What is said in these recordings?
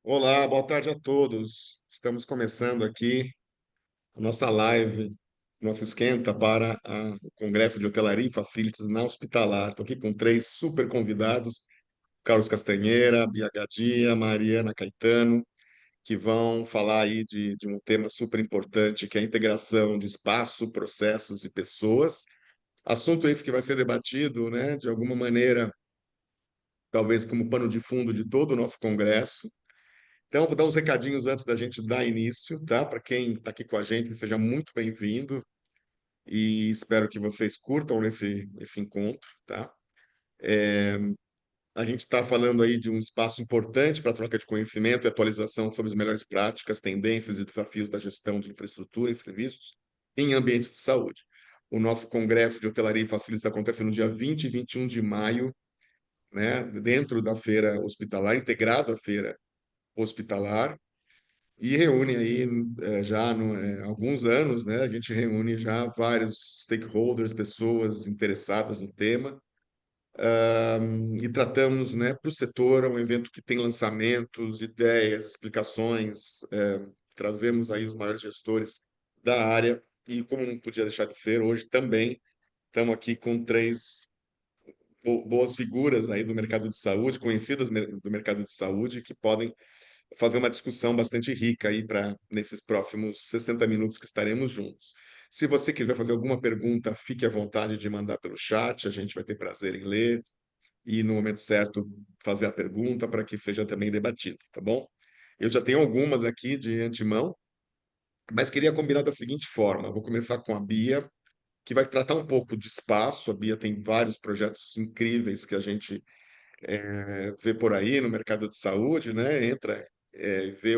Olá, boa tarde a todos. Estamos começando aqui a nossa live, nosso esquenta para o Congresso de Hotelaria e Facilities na Hospitalar. Estou aqui com três super convidados, Carlos Castanheira, Bia Gadia, Mariana Caetano, que vão falar aí de um tema super importante, que é a integração de espaço, processos e pessoas. Assunto esse que vai ser debatido, né, de alguma maneira, talvez como pano de fundo de todo o nosso congresso. Então, vou dar uns recadinhos antes da gente dar início, tá? Para quem está aqui com a gente, seja muito bem-vindo e espero que vocês curtam esse encontro, tá? A gente está falando aí de um espaço importante para troca de conhecimento e atualização sobre as melhores práticas, tendências e desafios da gestão de infraestrutura e serviços em ambientes de saúde. O nosso Congresso de Hotelaria e Facilities acontece no dia 20 e 21 de maio, né? Dentro da feira hospitalar, integrado à feira hospitalar. E reúne aí já há alguns anos, né? A gente reúne já vários stakeholders, pessoas interessadas no tema, e tratamos, né, para o setor, é um evento que tem lançamentos, ideias, explicações, trazemos aí os maiores gestores da área e, como não podia deixar de ser, hoje também estamos aqui com três boas figuras aí do mercado de saúde, conhecidas do mercado de saúde, que podem fazer uma discussão bastante rica aí para nesses próximos 60 minutos que estaremos juntos. Se você quiser fazer alguma pergunta, fique à vontade de mandar pelo chat, a gente vai ter prazer em ler e no momento certo fazer a pergunta para que seja também debatido, tá bom? Eu já tenho algumas aqui de antemão, mas queria combinar da seguinte forma: vou começar com a Bia, que vai tratar um pouco de espaço. A Bia tem vários projetos incríveis que a gente vê por aí no mercado de saúde, né? Entra, vê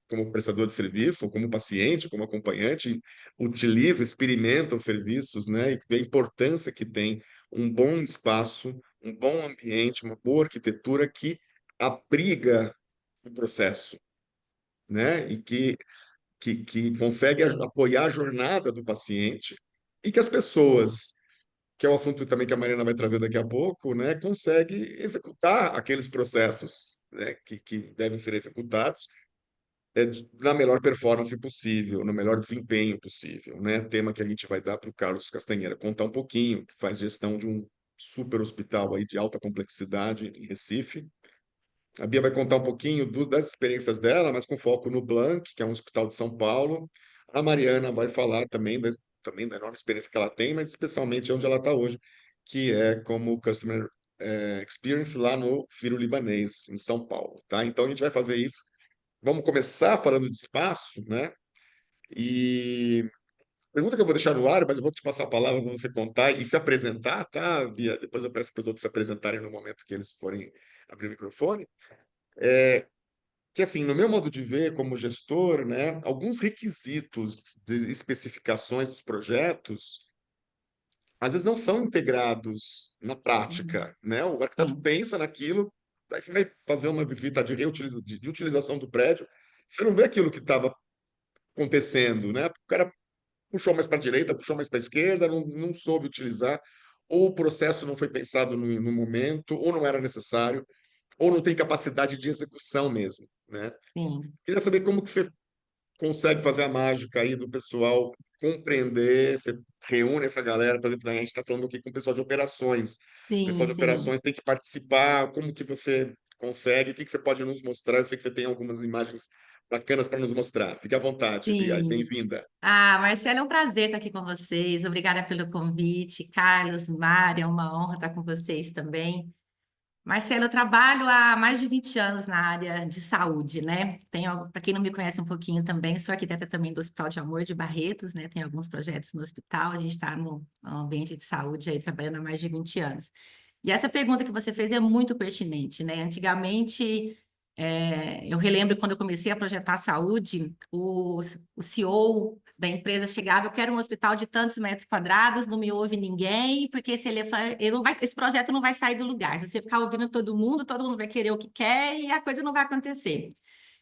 como prestador de serviço, ou como paciente, como acompanhante, utiliza, experimenta os serviços, né? E vê a importância que tem um bom espaço, um bom ambiente, uma boa arquitetura que abriga o processo, né? E que consegue apoiar a jornada do paciente e que as pessoas, que é o assunto também que a Mariana vai trazer daqui a pouco, né, consegue executar aqueles processos, né, que devem ser executados na melhor performance possível, no melhor desempenho possível, né? Tema que a gente vai dar para o Carlos Castanheira contar um pouquinho, que faz gestão de um super hospital aí de alta complexidade em Recife. A Bia vai contar um pouquinho das experiências dela, mas com foco no Blanc, que é um hospital de São Paulo. A Mariana vai falar também da enorme experiência que ela tem, mas especialmente onde ela está hoje, que é como Customer Experience lá no Sírio-Libanês, em São Paulo, tá? Então a gente vai fazer isso. Vamos começar falando de espaço, né? E pergunta que eu vou deixar no ar, mas eu vou te passar a palavra para você contar e se apresentar, tá, Bia? Depois eu peço para os outros se apresentarem no momento que eles forem abrir o microfone. Que assim, no meu modo de ver como gestor, né, alguns requisitos de especificações dos projetos às vezes não são integrados na Uhum. prática, né? O arquiteto Sim, pensa naquilo, aí você vai fazer uma visita de utilização do prédio, você não vê aquilo que estava acontecendo, né? O cara puxou mais para a direita, puxou mais para a esquerda, não soube utilizar, ou o processo não foi pensado no momento, ou não era necessário, ou não tem capacidade de execução mesmo, né? sim, Queria saber como que você consegue fazer a mágica aí do pessoal compreender, você reúne essa galera, por exemplo, a gente está falando aqui com o pessoal de operações. O sim, pessoal de sim, operações tem que participar, como que você consegue, o que que você pode nos mostrar? Eu sei que você tem algumas imagens bacanas para nos mostrar. Fique à vontade, Bia, e sim. bem-vinda. Marcela, é um prazer estar aqui com vocês. Obrigada pelo convite. Carlos, Mário, é uma honra estar com vocês também. Marcela, eu trabalho há mais de 20 anos na área de saúde, né? Tenho, para quem não me conhece um pouquinho também, sou arquiteta também do Hospital de Amor de Barretos, né? Tem alguns projetos no hospital, a gente está no ambiente de saúde aí trabalhando há mais de 20 anos. E essa pergunta que você fez é muito pertinente, né? Antigamente, eu relembro quando eu comecei a projetar a saúde, o CEO da empresa chegava, eu quero um hospital de tantos metros quadrados, não me ouve ninguém, porque se ele não vai, esse projeto não vai sair do lugar. Se você ficar ouvindo todo mundo vai querer o que quer e a coisa não vai acontecer.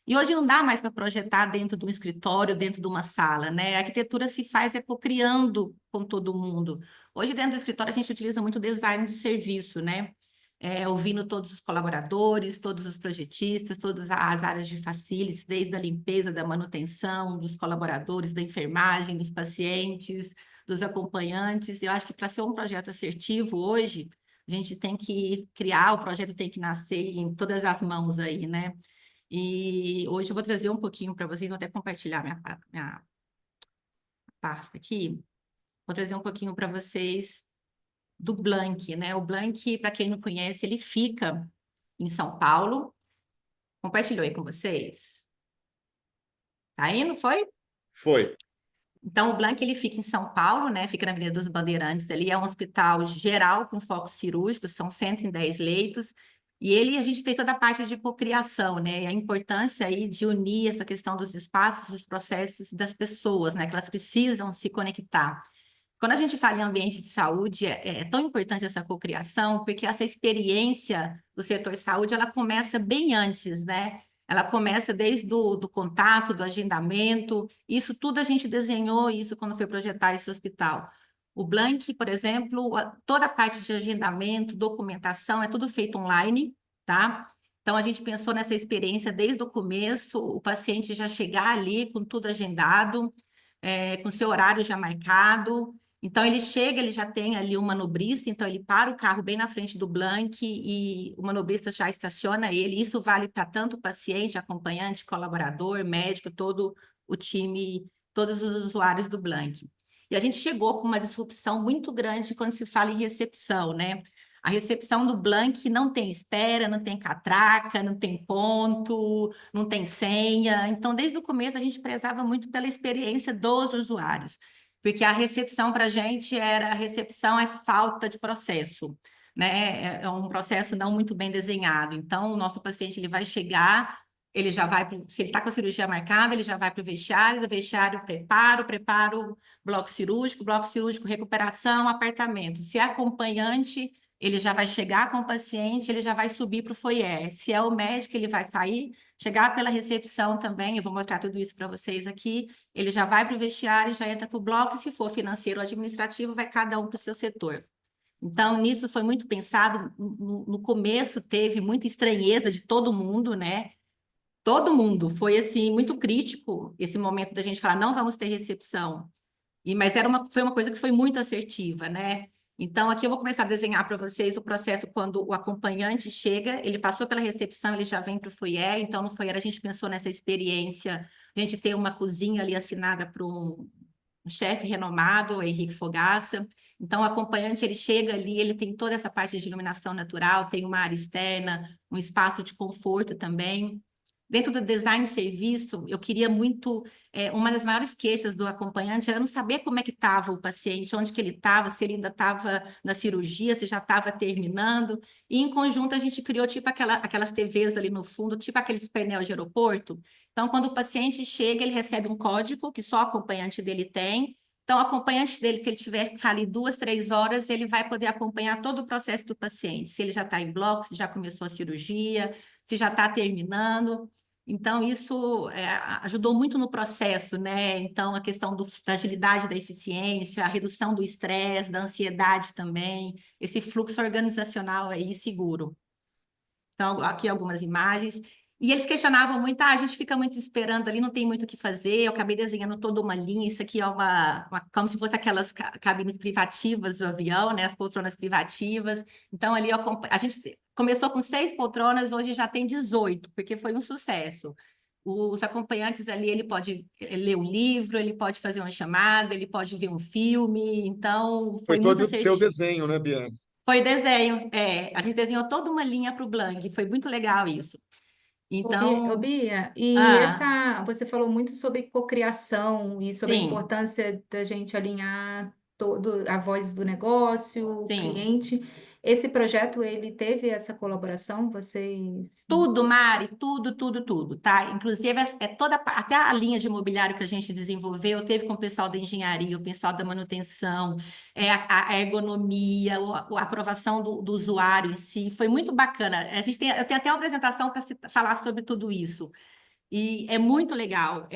E hoje não dá mais para projetar dentro de um escritório, dentro de uma sala, né? A arquitetura se faz cocriando com todo mundo. Hoje, dentro do escritório, a gente utiliza muito design de serviço, né? ouvindo todos os colaboradores, todos os projetistas, todas as áreas de facilities, desde a limpeza, da manutenção, dos colaboradores, da enfermagem, dos pacientes, dos acompanhantes. Eu acho que para ser um projeto assertivo hoje, a gente tem que criar, o projeto tem que nascer em todas as mãos aí, né? E hoje eu vou trazer um pouquinho para vocês, vou até compartilhar minha pasta aqui. Vou trazer um pouquinho para vocês do Blank, né? O Blank, para quem não conhece, ele fica em São Paulo. Compartilhou aí com vocês? Tá aí, não foi? Foi. Então, o Blank, ele fica em São Paulo, né? Fica na Avenida dos Bandeirantes. Ali é um hospital geral com foco cirúrgico, são 110 leitos. E a gente fez toda a parte de cocriação, né? E a importância aí de unir essa questão dos espaços, dos processos das pessoas, né? Que elas precisam se conectar. Quando a gente fala em ambiente de saúde, é tão importante essa cocriação, porque essa experiência do setor saúde, ela começa bem antes, né? Ela começa desde do contato, do agendamento, isso tudo a gente desenhou isso quando foi projetar esse hospital. O Blank, por exemplo, toda a parte de agendamento, documentação, é tudo feito online, tá? Então, a gente pensou nessa experiência desde o começo, o paciente já chegar ali com tudo agendado, com seu horário já marcado. Então, ele chega, ele já tem ali um manobrista, então ele para o carro bem na frente do Blank e o manobrista já estaciona ele. Isso vale para tanto paciente, acompanhante, colaborador, médico, todo o time, todos os usuários do Blank. E a gente chegou com uma disrupção muito grande quando se fala em recepção, né? A recepção do Blank não tem espera, não tem catraca, não tem ponto, não tem senha. Então, desde o começo, a gente prezava muito pela experiência dos usuários, porque a recepção para a gente era, a recepção é falta de processo, né? É um processo não muito bem desenhado. Então, o nosso paciente ele vai chegar, ele já vai, se ele está com a cirurgia marcada, ele já vai para o vestiário, do vestiário preparo, bloco cirúrgico, recuperação, apartamento. Se é acompanhante, ele já vai chegar com o paciente, ele já vai subir para o foyer. Se é o médico, ele vai sair, chegar pela recepção também, eu vou mostrar tudo isso para vocês aqui, ele já vai para o vestiário, já entra para o bloco, e se for financeiro ou administrativo, vai cada um para o seu setor. Então, nisso foi muito pensado, no começo teve muita estranheza de todo mundo, né? Todo mundo, foi assim, muito crítico esse momento da gente falar, não vamos ter recepção. Mas foi uma coisa que foi muito assertiva, né? Então, aqui eu vou começar a desenhar para vocês o processo quando o acompanhante chega, ele passou pela recepção, ele já vem para o foyer. Então, no foyer a gente pensou nessa experiência, a gente tem uma cozinha ali assinada por um chefe renomado, o Henrique Fogaça. Então, o acompanhante, ele chega ali, ele tem toda essa parte de iluminação natural, tem uma área externa, um espaço de conforto também. Dentro do design de serviço, eu queria muito, uma das maiores queixas do acompanhante era não saber como é que estava o paciente, onde que ele estava, se ele ainda estava na cirurgia, se já estava terminando. E em conjunto a gente criou tipo aquelas TVs ali no fundo, tipo aqueles painel de aeroporto. Então, quando o paciente chega, ele recebe um código que só o acompanhante dele tem. Então, o acompanhante dele, se ele tiver que ficar ali 2, 3 horas, ele vai poder acompanhar todo o processo do paciente. Se ele já está em bloco, se já começou a cirurgia, se já está terminando. Então, isso ajudou muito no processo, né? Então, a questão da agilidade, da eficiência, a redução do estresse, da ansiedade também, esse fluxo organizacional aí seguro. Então, aqui algumas imagens. E eles questionavam muito, a gente fica muito esperando ali, não tem muito o que fazer. Eu acabei desenhando toda uma linha, isso aqui é como se fosse aquelas cabines privativas do avião, né? As poltronas privativas. Então, ali a gente começou com 6 poltronas, hoje já tem 18, porque foi um sucesso. Os acompanhantes ali, ele pode ler um livro, ele pode fazer uma chamada, ele pode ver um filme, então Foi foi muito todo o teu assertivo. desenho, né, Bia? Foi desenho, a gente desenhou toda uma linha para o Blank, foi muito legal isso. Ô, Então, Bia, e ah, você falou muito sobre cocriação e sobre a sim, importância da gente alinhar todo a voz do negócio, o sim. cliente. Esse projeto, ele teve essa colaboração? Vocês... Tudo, Mari, tudo, tá? Inclusive, até a linha de imobiliário que a gente desenvolveu, teve com o pessoal da engenharia, o pessoal da manutenção, a ergonomia, a aprovação do usuário em si, foi muito bacana. Eu tenho até uma apresentação para falar sobre tudo isso. E é muito legal,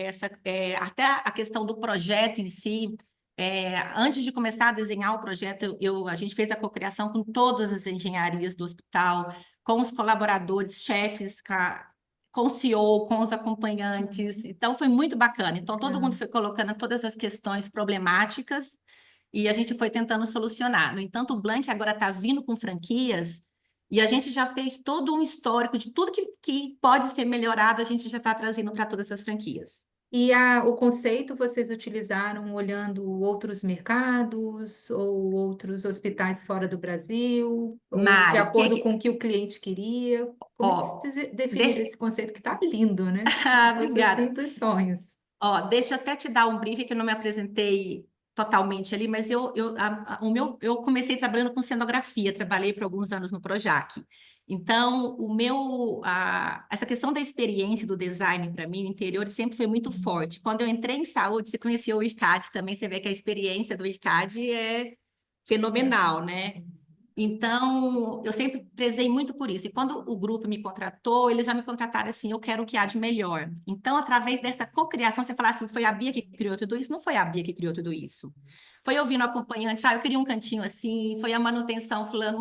até a questão do projeto em si, Antes de começar a desenhar o projeto, a gente fez a cocriação com todas as engenharias do hospital, com os colaboradores, chefes, com o CEO, com os acompanhantes. Então, foi muito bacana. Então, todo mundo foi colocando todas as questões problemáticas e a gente foi tentando solucionar. No entanto, o Blank agora está vindo com franquias e a gente já fez todo um histórico de tudo que pode ser melhorado, a gente já está trazendo para todas as franquias. E o conceito vocês utilizaram olhando outros mercados ou outros hospitais fora do Brasil, ou de Mari, acordo com o que o cliente queria? Como é que Ó, vocês definiram deixa... esse conceito que está lindo, né? Ah, Coisa assim obrigada. dos sonhos. Ó, deixa eu até te dar um briefing que eu não me apresentei totalmente ali, mas eu comecei trabalhando com cenografia, trabalhei por alguns anos no Projac. Então, essa questão da experiência do design para mim, o interior sempre foi muito forte. Quando eu entrei em saúde, você conheceu o IRCAD também, você vê que a experiência do IRCAD é fenomenal, né? Então, eu sempre prezei muito por isso. E quando o grupo me contratou, eles já me contrataram assim, eu quero o que há de melhor. Então, através dessa cocriação, você fala assim, foi a Bia que criou tudo isso? Não foi a Bia que criou tudo isso. Foi ouvindo o acompanhante, eu queria um cantinho assim, foi a manutenção falando,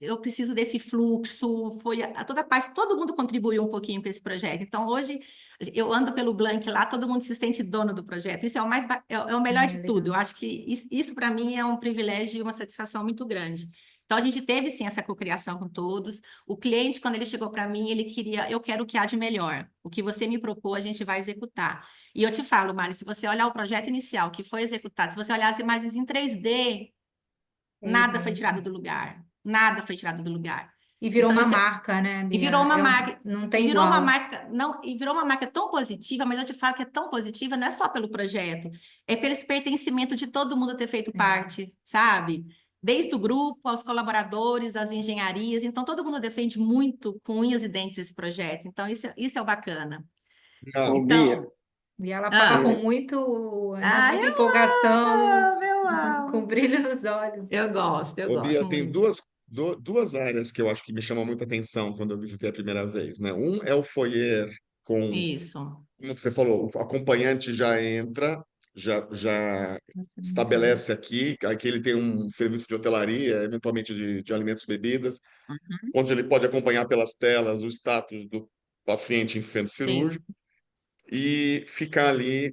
eu preciso desse fluxo, foi toda parte, todo mundo contribuiu um pouquinho com esse projeto. Então, hoje, eu ando pelo Blank lá, todo mundo se sente dono do projeto. Isso é o é o melhor de tudo. Eu Legal. acho que isso para mim é um privilégio e uma satisfação muito grande. Então, a gente teve, sim, essa cocriação com todos. O cliente, quando ele chegou para mim, ele queria, eu quero o que há de melhor. O que você me propôs, a gente vai executar. E eu te falo, Mari, se você olhar o projeto inicial que foi executado, se você olhar as imagens em 3D, nada foi tirado do lugar. Nada foi tirado do lugar. E virou Então, uma isso marca, né, e virou Bia? uma marca, Não e tem virou uma igual. marca, não, e virou uma marca tão positiva, mas eu te falo que é tão positiva, não é só pelo projeto, é pelo esse pertencimento de todo mundo ter feito parte, sabe? Desde o grupo, aos colaboradores, às engenharias, então todo mundo defende muito com unhas e dentes esse projeto, então isso é o bacana. Não, Ô, Bia, Então, E ela fala com ah, é, muito, né, ah, muita empolgação, eu com amo, brilho nos olhos. eu ô, gosto Bia, tem muito. duas áreas que eu acho que me chamam muita atenção quando eu visitei a primeira vez, né? Um é o foyer com, Isso. como você falou, o acompanhante já entra, já Nossa, muito lindo. estabelece aqui ele tem um serviço de hotelaria, eventualmente de alimentos e bebidas, Uhum. onde ele pode acompanhar pelas telas o status do paciente em centro Sim. cirúrgico e ficar ali É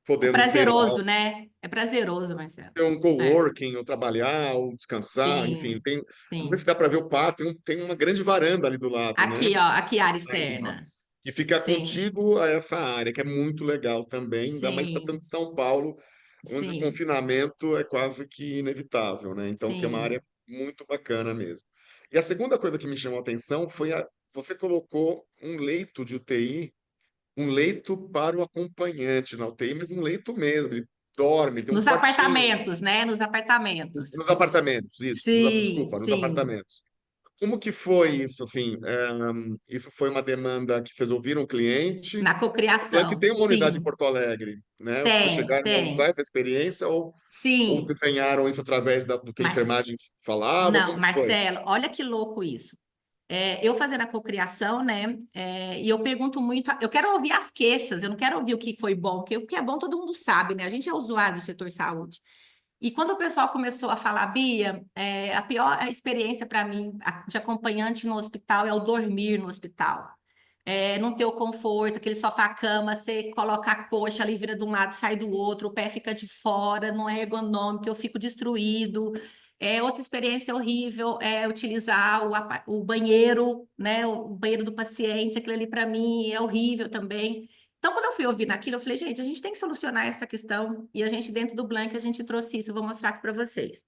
podendo prazeroso, né? É prazeroso, Marcelo. ter um É. coworking, ou trabalhar, ou descansar, enfim, Sim, não sei se sim. dá para ver o pátio, tem uma grande varanda ali do lado, né? Aqui, ó, aqui área Ainda. externa. Que fica Sim, contíguo a essa área, que é muito legal também, ainda mais tratando sim, de São Paulo, onde o sim, confinamento é quase que inevitável, né? Então tem uma área sim. muito bacana mesmo. E a segunda coisa que me chamou a atenção foi você colocou um leito de UTI, um leito para o acompanhante na UTI, mas um leito mesmo, ele dorme, tem um Nos quartinho. apartamentos, né? Nos apartamentos. Nos apartamentos, isso. Sim, Desculpa, nos sim. apartamentos. Como que foi isso, assim? Isso foi uma demanda que vocês ouviram o cliente? Na O Blank cocriação, tem uma unidade em sim. Porto Alegre, né? Vocês Tem, chegaram a usar tem. essa experiência ou Sim. desenharam isso através do que a Mas, enfermagem falava? não, Como que foi? Marcelo, olha que louco isso. Eu fazendo a cocriação, né? E eu pergunto muito, eu quero ouvir as queixas, eu não quero ouvir o que foi bom, porque o que é bom todo mundo sabe, né? A gente é usuário do setor saúde. E quando o pessoal começou a falar, Bia, a pior experiência para mim de acompanhante no hospital é o dormir no hospital. Não ter o conforto, aquele sofá-cama, você coloca a coxa ali, vira de um lado, sai do outro, o pé fica de fora, não é ergonômico, eu fico destruído. Outra experiência horrível é utilizar o banheiro, né? O banheiro do paciente, aquilo ali para mim é horrível também. Então, quando eu fui ouvir naquilo, eu falei, gente, a gente tem que solucionar essa questão. E a gente, dentro do Blank, a gente trouxe isso. Eu vou mostrar aqui para vocês.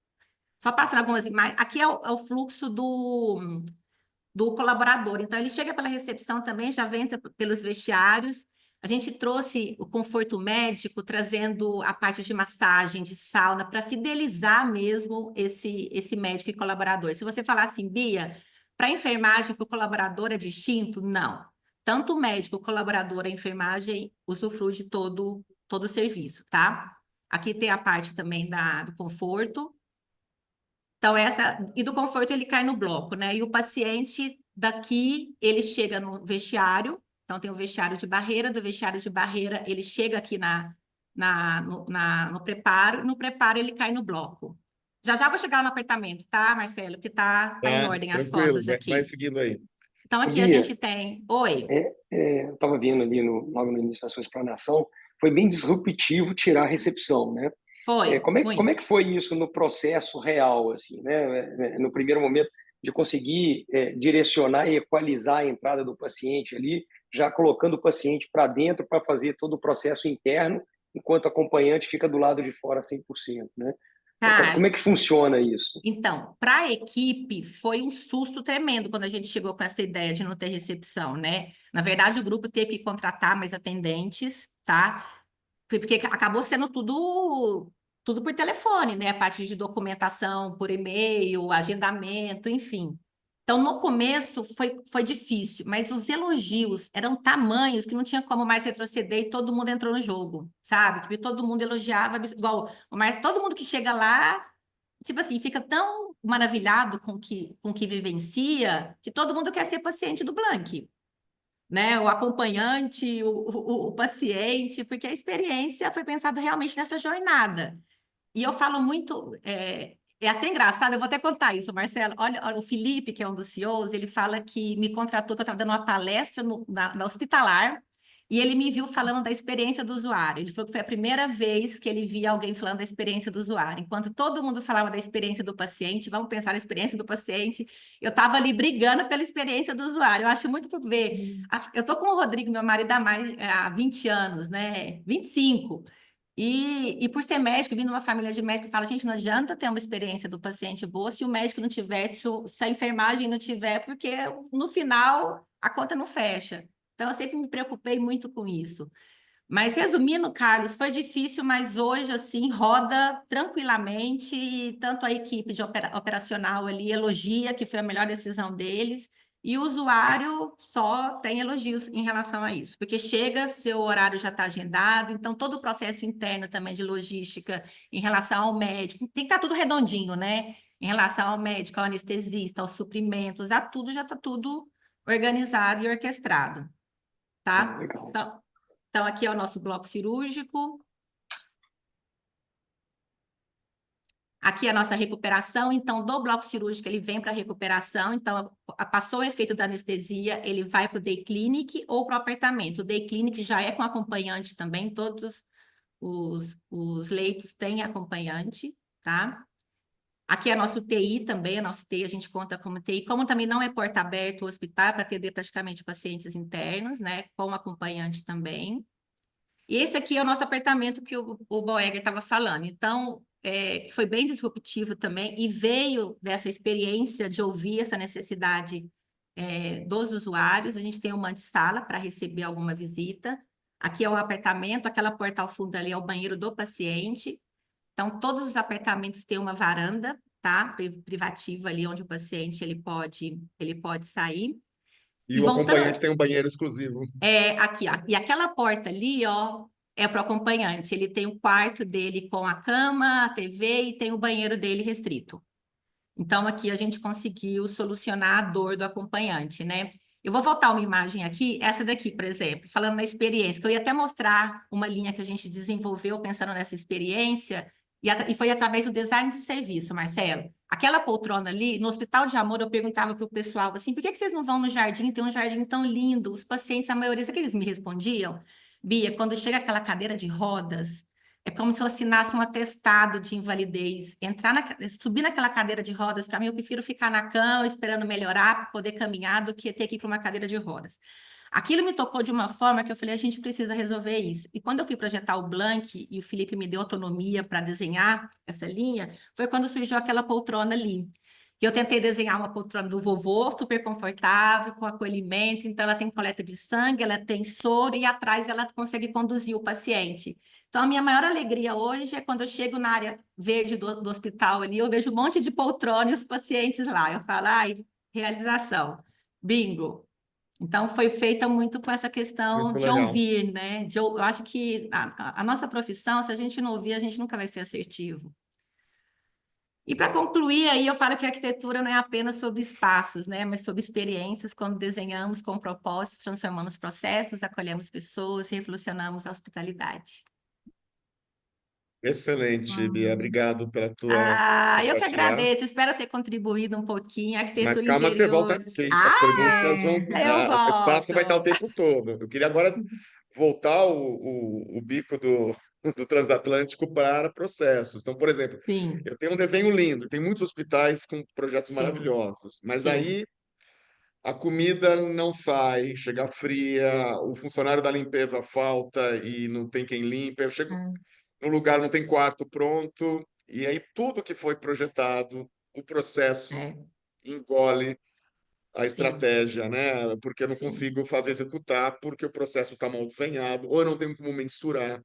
Só passando algumas imagens. Aqui é o fluxo do colaborador. Então, ele chega pela recepção também, já entra pelos vestiários. A gente trouxe o conforto médico, trazendo a parte de massagem, de sauna, para fidelizar mesmo esse médico e colaborador. Se você falar assim, Bia, para a enfermagem, para o colaborador é distinto? Não. Tanto o médico, o colaborador, a enfermagem usufrui de todo o serviço, tá? Aqui tem a parte também do conforto. Então, e do conforto ele cai no bloco, né? E o paciente daqui, ele chega no vestiário, então tem o vestiário de barreira, do vestiário de barreira, ele chega aqui no preparo, no preparo ele cai no bloco. Já já vou chegar no apartamento, tá, Marcelo? Que tá em Tá? ordem as Tranquilo, fotos vai aqui. seguindo aí. Então, Ô, aqui a Bia, gente tem... Oi, eu estava vendo ali logo no início da sua explanação, foi bem disruptivo tirar a recepção, né? foi, Como é muito. que foi isso no processo real, assim, né? No primeiro momento de conseguir direcionar e equalizar a entrada do paciente ali, já colocando o paciente para dentro para fazer todo o processo interno, enquanto o acompanhante fica do lado de fora 100%, né? Como é Carlos, que funciona isso? então, para a equipe foi um susto tremendo quando a gente chegou com essa ideia de não ter recepção, né? Na verdade, o grupo teve que contratar mais atendentes, tá? Porque acabou sendo tudo por telefone, né? A parte de documentação por e-mail, agendamento, enfim. Então, no começo foi difícil, mas os elogios eram tamanhos que não tinha como mais retroceder e todo mundo entrou no jogo, sabe? Que todo mundo elogiava, igual, mas todo mundo que chega lá, tipo assim, fica tão maravilhado com o que vivencia que todo mundo quer ser paciente do Blank, né? O acompanhante, o paciente, porque a experiência foi pensada realmente nessa jornada. E eu falo muito, é até engraçado, eu vou até contar isso, Marcelo. Olha, o Felipe, que é um dos CEOs, ele fala que me contratou, que eu estava dando uma palestra na hospitalar, e ele me viu falando da experiência do usuário. Ele falou que foi a primeira vez que ele via alguém falando da experiência do usuário. Enquanto todo mundo falava da experiência do paciente, vamos pensar na experiência do paciente, eu estava ali brigando pela experiência do usuário. Eu acho muito por ver. Eu estou com o Rodrigo, meu marido, há 20 anos, né? 25. E por ser médico, vindo de uma família de médicos, fala, gente, não adianta ter uma experiência do paciente boa se o médico não tiver, se a enfermagem não tiver, porque no final a conta não fecha. Então, eu sempre me preocupei muito com isso. Mas, resumindo, Carlos, foi difícil, mas hoje, assim, roda tranquilamente, e tanto a equipe de operacional ali elogia que foi a melhor decisão deles, e o usuário só tem elogios em relação a isso, porque chega, seu horário já está agendado, então todo o processo interno também de logística em relação ao médico, tem que estar tudo redondinho, né? Em relação ao médico, ao anestesista, aos suprimentos, a tudo já está tudo organizado e orquestrado, tá? Legal. Então, aqui é o nosso bloco cirúrgico. Aqui é a nossa recuperação. Então, do bloco cirúrgico, ele vem para a recuperação. Então, passou o efeito da anestesia, ele vai para o day clinic ou para o apertamento. O day clinic já é com acompanhante também. Todos os leitos têm acompanhante, tá? Aqui é a nossa UTI também. A nossa UTI a gente conta como UTI. Como também não é porta aberta o hospital, para atender praticamente pacientes internos, né? Com acompanhante também. E esse aqui é o nosso apartamento que o Boeger estava falando. Então, foi bem disruptivo também e veio dessa experiência de ouvir essa necessidade dos usuários. A gente tem uma antessala para receber alguma visita. Aqui é o apartamento, aquela porta ao fundo ali é o banheiro do paciente. Então, todos os apartamentos têm uma varanda, tá? Privativa ali, onde o paciente ele pode sair. E E o acompanhante voltando... tem um banheiro exclusivo. Aqui, ó. E aquela porta ali, ó, é para o acompanhante. Ele tem o quarto dele com a cama, a TV e tem o banheiro dele restrito. Então, aqui a gente conseguiu solucionar a dor do acompanhante, né? Eu vou voltar uma imagem aqui, essa daqui, por exemplo, falando da experiência, que eu ia até mostrar uma linha que a gente desenvolveu pensando nessa experiência, e foi através do design de serviço, Marcelo. Aquela poltrona ali, no Hospital de Amor, eu perguntava para o pessoal assim, por que vocês não vão no jardim? Tem um jardim tão lindo. Os pacientes, a maioria, sabe o que eles me respondiam? Bia, quando chega aquela cadeira de rodas, é como se eu assinasse um atestado de invalidez. Subir naquela cadeira de rodas, para mim, eu prefiro ficar na cama esperando melhorar para poder caminhar do que ter que ir para uma cadeira de rodas. Aquilo me tocou de uma forma que eu falei, a gente precisa resolver isso. E quando eu fui projetar o Blank e o Felipe me deu autonomia para desenhar essa linha, foi quando surgiu aquela poltrona ali. E eu tentei desenhar uma poltrona do vovô, super confortável, com acolhimento. Então, ela tem coleta de sangue, ela tem soro e atrás ela consegue conduzir o paciente. Então, a minha maior alegria hoje é quando eu chego na área verde do hospital ali, eu vejo um monte de poltrona e os pacientes lá. Eu falo, ai, realização, bingo. Então, foi feita muito com essa questão Muito de legal. ouvir, né? Eu acho que a nossa profissão, se a gente não ouvir, a gente nunca vai ser assertivo. E para concluir, aí eu falo que a arquitetura não é apenas sobre espaços, né? Mas sobre experiências, quando desenhamos com propósitos, transformamos processos, acolhemos pessoas, revolucionamos a hospitalidade. Excelente, Bia. Hum. Obrigado pela tua Eu que compartilhar. agradeço, espero ter contribuído um pouquinho. Mas Arquitetura calma que você volta, interiores. porque as perguntas vão. Eu O espaço vai estar o volto. tempo todo. Eu queria agora voltar o bico do transatlântico para processos. Então, por exemplo, Sim, eu tenho um desenho lindo, tem muitos hospitais com projetos sim, maravilhosos, mas sim. aí a comida não sai, chega fria, o funcionário da limpeza falta e não tem quem limpe. Eu chego Hum. no lugar, não tem quarto pronto, e aí tudo que foi projetado, o processo É, engole a sim, estratégia, né? Porque eu não sim. consigo fazer executar, porque o processo está mal desenhado, ou eu não tenho como mensurar.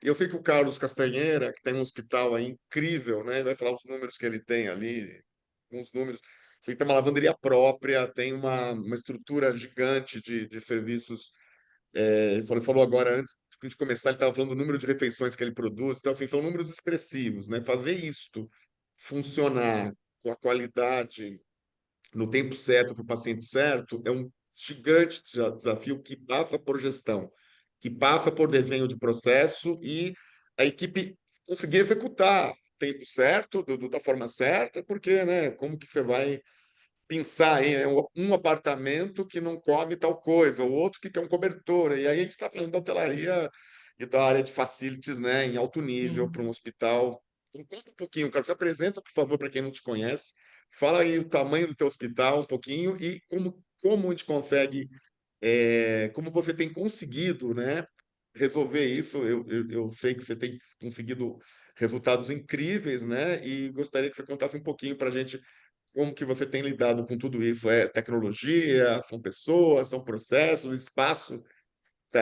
E eu sei que o Carlos Castanheira, que tem um hospital aí incrível, né? Vai falar os números que ele tem ali, uns números. Sei que tem uma lavanderia própria, tem uma estrutura gigante de serviços. Ele falou agora, antes de começar, ele estava falando do número de refeições que ele produz. Então, assim, são números expressivos, né? Fazer isto funcionar com a qualidade no tempo certo para o paciente certo é um gigante desafio que passa por gestão, que passa por desenho de processo e a equipe conseguir executar o tempo certo, da forma certa, porque, né, como que você vai pensar em um apartamento que não come tal coisa, o outro que quer um cobertor, e aí a gente está falando da hotelaria e da área de facilities, né, em alto nível para Sim. um hospital. Então, conta um pouquinho, cara, se apresenta, por favor, para quem não te conhece, fala aí o tamanho do teu hospital um pouquinho e como a gente consegue, como você tem conseguido, né, resolver isso. Eu sei que você tem conseguido resultados incríveis, né, e gostaria que você contasse um pouquinho para a gente como que você tem lidado com tudo isso? É tecnologia, são pessoas, são processos, o espaço tá,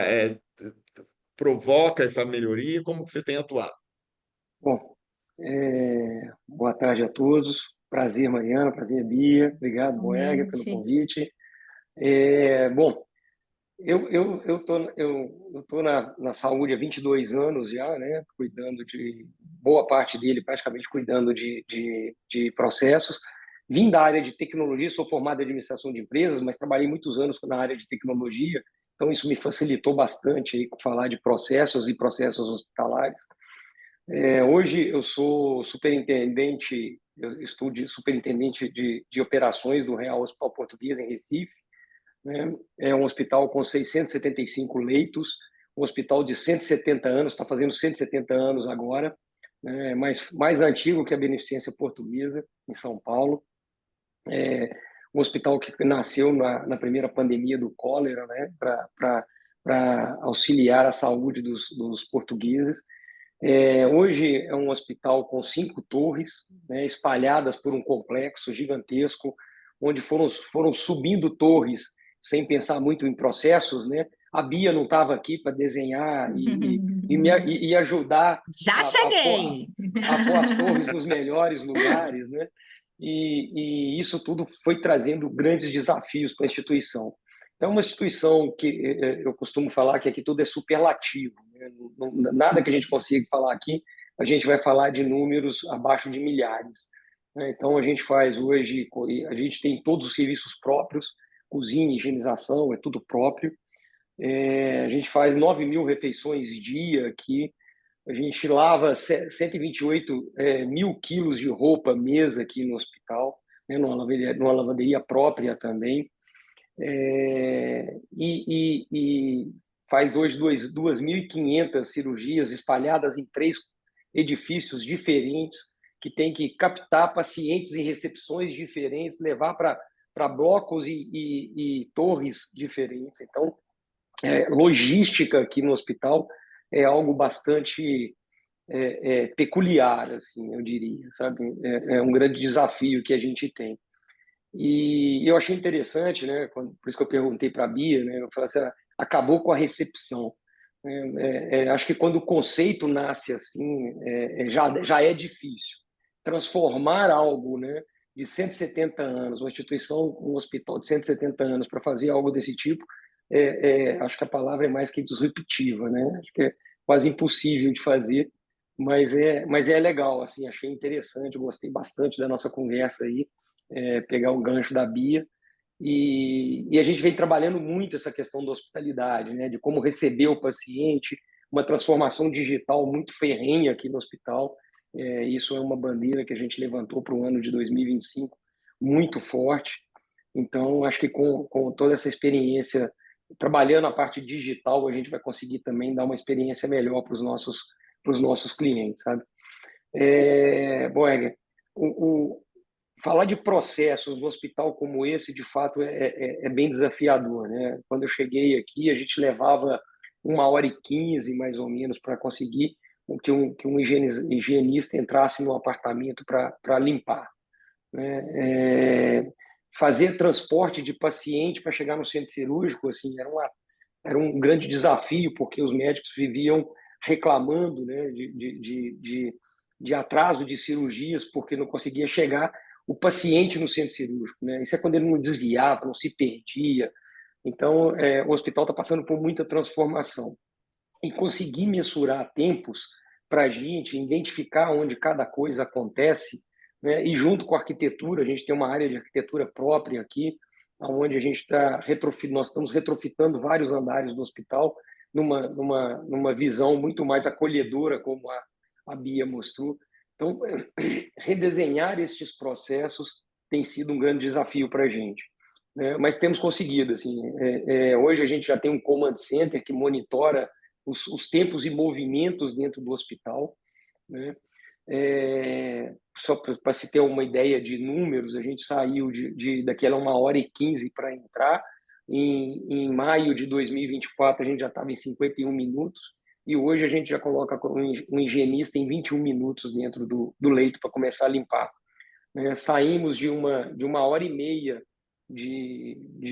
provoca essa melhoria? Como que você tem atuado? Bom, boa tarde a todos. Prazer, Mariana. Prazer, Bia. Obrigado, Boega, pelo Realmente. convite. Bom, eu tô na saúde há 22 anos já, né? Cuidando de boa parte dele, praticamente cuidando de processos. Vim da área de tecnologia, sou formado em administração de empresas, mas trabalhei muitos anos na área de tecnologia, então isso me facilitou bastante aí falar de processos e processos hospitalares. Hoje eu sou superintendente, eu estou de superintendente de operações do Real Hospital Português em Recife, né? É um hospital com 675 leitos, um hospital de 170 anos, está fazendo 170 anos agora, né? Mais antigo que a Beneficência Portuguesa, em São Paulo. Um hospital que nasceu na primeira pandemia do cólera, né? Para auxiliar a saúde dos portugueses. Hoje é um hospital com 5 torres, né, espalhadas por um complexo gigantesco, onde foram subindo torres sem pensar muito em processos, né? A Bia não estava aqui para desenhar e ajudar Já a pôr, cheguei. a pôr as torres nos melhores lugares, né? E isso tudo foi trazendo grandes desafios para a instituição. Então, é uma instituição que eu costumo falar que aqui tudo é superlativo, né? Nada que a gente consiga falar aqui, a gente vai falar de números abaixo de milhares, né? Então, a gente faz hoje, a gente tem todos os serviços próprios, cozinha, higienização, é tudo próprio. A gente faz 9.000 refeições dia aqui, a gente lava 128 mil quilos de roupa mesa aqui no hospital, né? Numa lavanderia própria também. E faz hoje 2.500 cirurgias espalhadas em 3 edifícios diferentes, que tem que captar pacientes em recepções diferentes, levar para blocos e torres diferentes. Então, logística aqui no hospital é algo bastante peculiar, assim, eu diria, sabe? É um grande desafio que a gente tem. E eu achei interessante, né? Por isso que eu perguntei para a Bia, né? Eu falei assim, acabou com a recepção. Acho que quando o conceito nasce assim, já é difícil. Transformar algo, né, de 170 anos, uma instituição, um hospital de 170 anos, para fazer algo desse tipo, acho que a palavra é mais que disruptiva, né? Acho que é quase impossível de fazer, mas é legal, assim, achei interessante, eu gostei bastante da nossa conversa aí, pegar o gancho da Bia. E a gente vem trabalhando muito essa questão da hospitalidade, né? De como receber o paciente, uma transformação digital muito ferrenha aqui no hospital. Isso é uma bandeira que a gente levantou para o ano de 2025 muito forte. Então, acho que com toda essa experiência, trabalhando a parte digital, a gente vai conseguir também dar uma experiência melhor para os nossos clientes, sabe? Boerger, falar de processos no hospital como esse, de fato, é bem desafiador, né? Quando eu cheguei aqui, a gente levava 1h15, mais ou menos, para conseguir que um higienista entrasse no apartamento para limpar, né? Fazer transporte de paciente para chegar no centro cirúrgico, assim, era um grande desafio, porque os médicos viviam reclamando, né, de atraso de cirurgias, porque não conseguia chegar o paciente no centro cirúrgico, né? Isso é quando ele não desviava, não se perdia. Então, o hospital está passando por muita transformação. E conseguir mensurar tempos para a gente identificar onde cada coisa acontece, né? E junto com a arquitetura, a gente tem uma área de arquitetura própria aqui, onde a gente nós estamos retrofitando vários andares do hospital numa visão muito mais acolhedora, como a Bia mostrou. Então, redesenhar estes processos tem sido um grande desafio para a gente, né? Mas temos conseguido. Assim, hoje a gente já tem um command center que monitora os tempos e movimentos dentro do hospital, né? Só para se ter uma ideia de números, a gente saiu daquela 1h15 para entrar. Em maio de 2024, a gente já estava em 51 minutos, e hoje a gente já coloca um higienista em 21 minutos dentro do leito para começar a limpar, né? Saímos de 1h30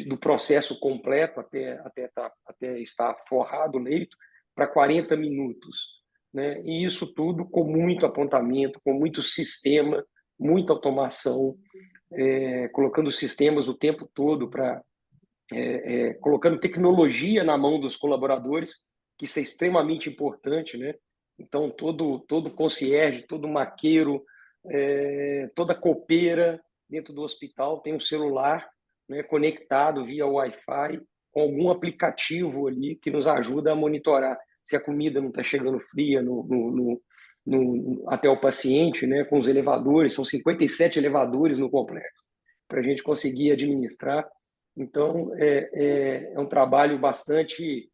do processo completo até estar forrado o leito para 40 minutos, né? E isso tudo com muito apontamento, com muito sistema, muita automação, colocando sistemas o tempo todo colocando tecnologia na mão dos colaboradores, que isso é extremamente importante, né? Então, todo concierge, todo maqueiro, toda copeira dentro do hospital tem um celular, né, conectado via Wi-Fi, com algum aplicativo ali que nos ajuda a monitorar se a comida não está chegando fria até o paciente, né, com os elevadores. São 57 elevadores no complexo para a gente conseguir administrar. Então, é um trabalho bastante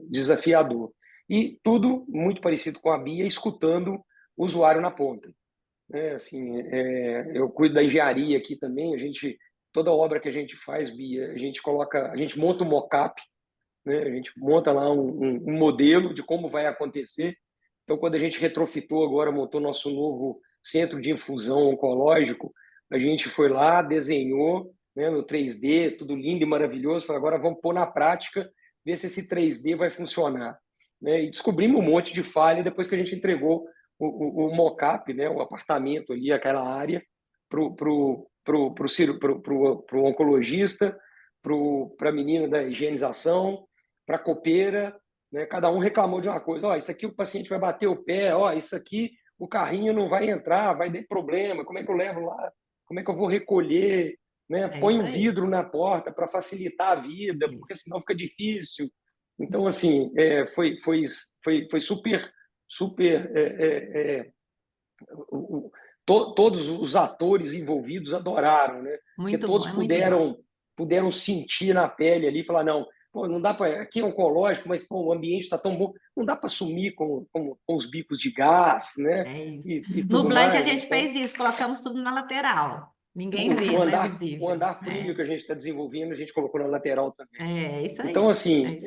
desafiador. E tudo muito parecido com a Bia, escutando o usuário na ponta, né? Assim, eu cuido da engenharia aqui também. Toda obra que a gente faz, Bia, a gente monta um mock-up, né? A gente monta lá um modelo de como vai acontecer. Então, quando a gente retrofitou agora, montou nosso novo centro de infusão oncológico, a gente foi lá, desenhou, né, no 3D, tudo lindo e maravilhoso. Falei, agora vamos pôr na prática, ver se esse 3D vai funcionar, né? E descobrimos um monte de falha depois que a gente entregou o mock-up, né, o apartamento ali, aquela área, para o oncologista, para a menina da higienização, para a copeira, né? Cada um reclamou de uma coisa. Isso aqui o paciente vai bater o pé, isso aqui o carrinho não vai entrar, vai ter problema, como é que eu levo lá? Como é que eu vou recolher? Né? Põe um vidro na porta para facilitar a vida, porque senão fica difícil. Então, assim, foi super todos os atores envolvidos adoraram, né? Porque todos puderam sentir na pele ali, falar, não, não dá para... Aqui é oncológico, mas o ambiente está tão bom, não dá para sumir com os bicos de gás, né? E no Blank a gente fez isso, colocamos tudo na lateral. Ninguém vê, não é visível. O andar premium que a gente está desenvolvendo, a gente colocou na lateral também. Isso aí. Então, assim,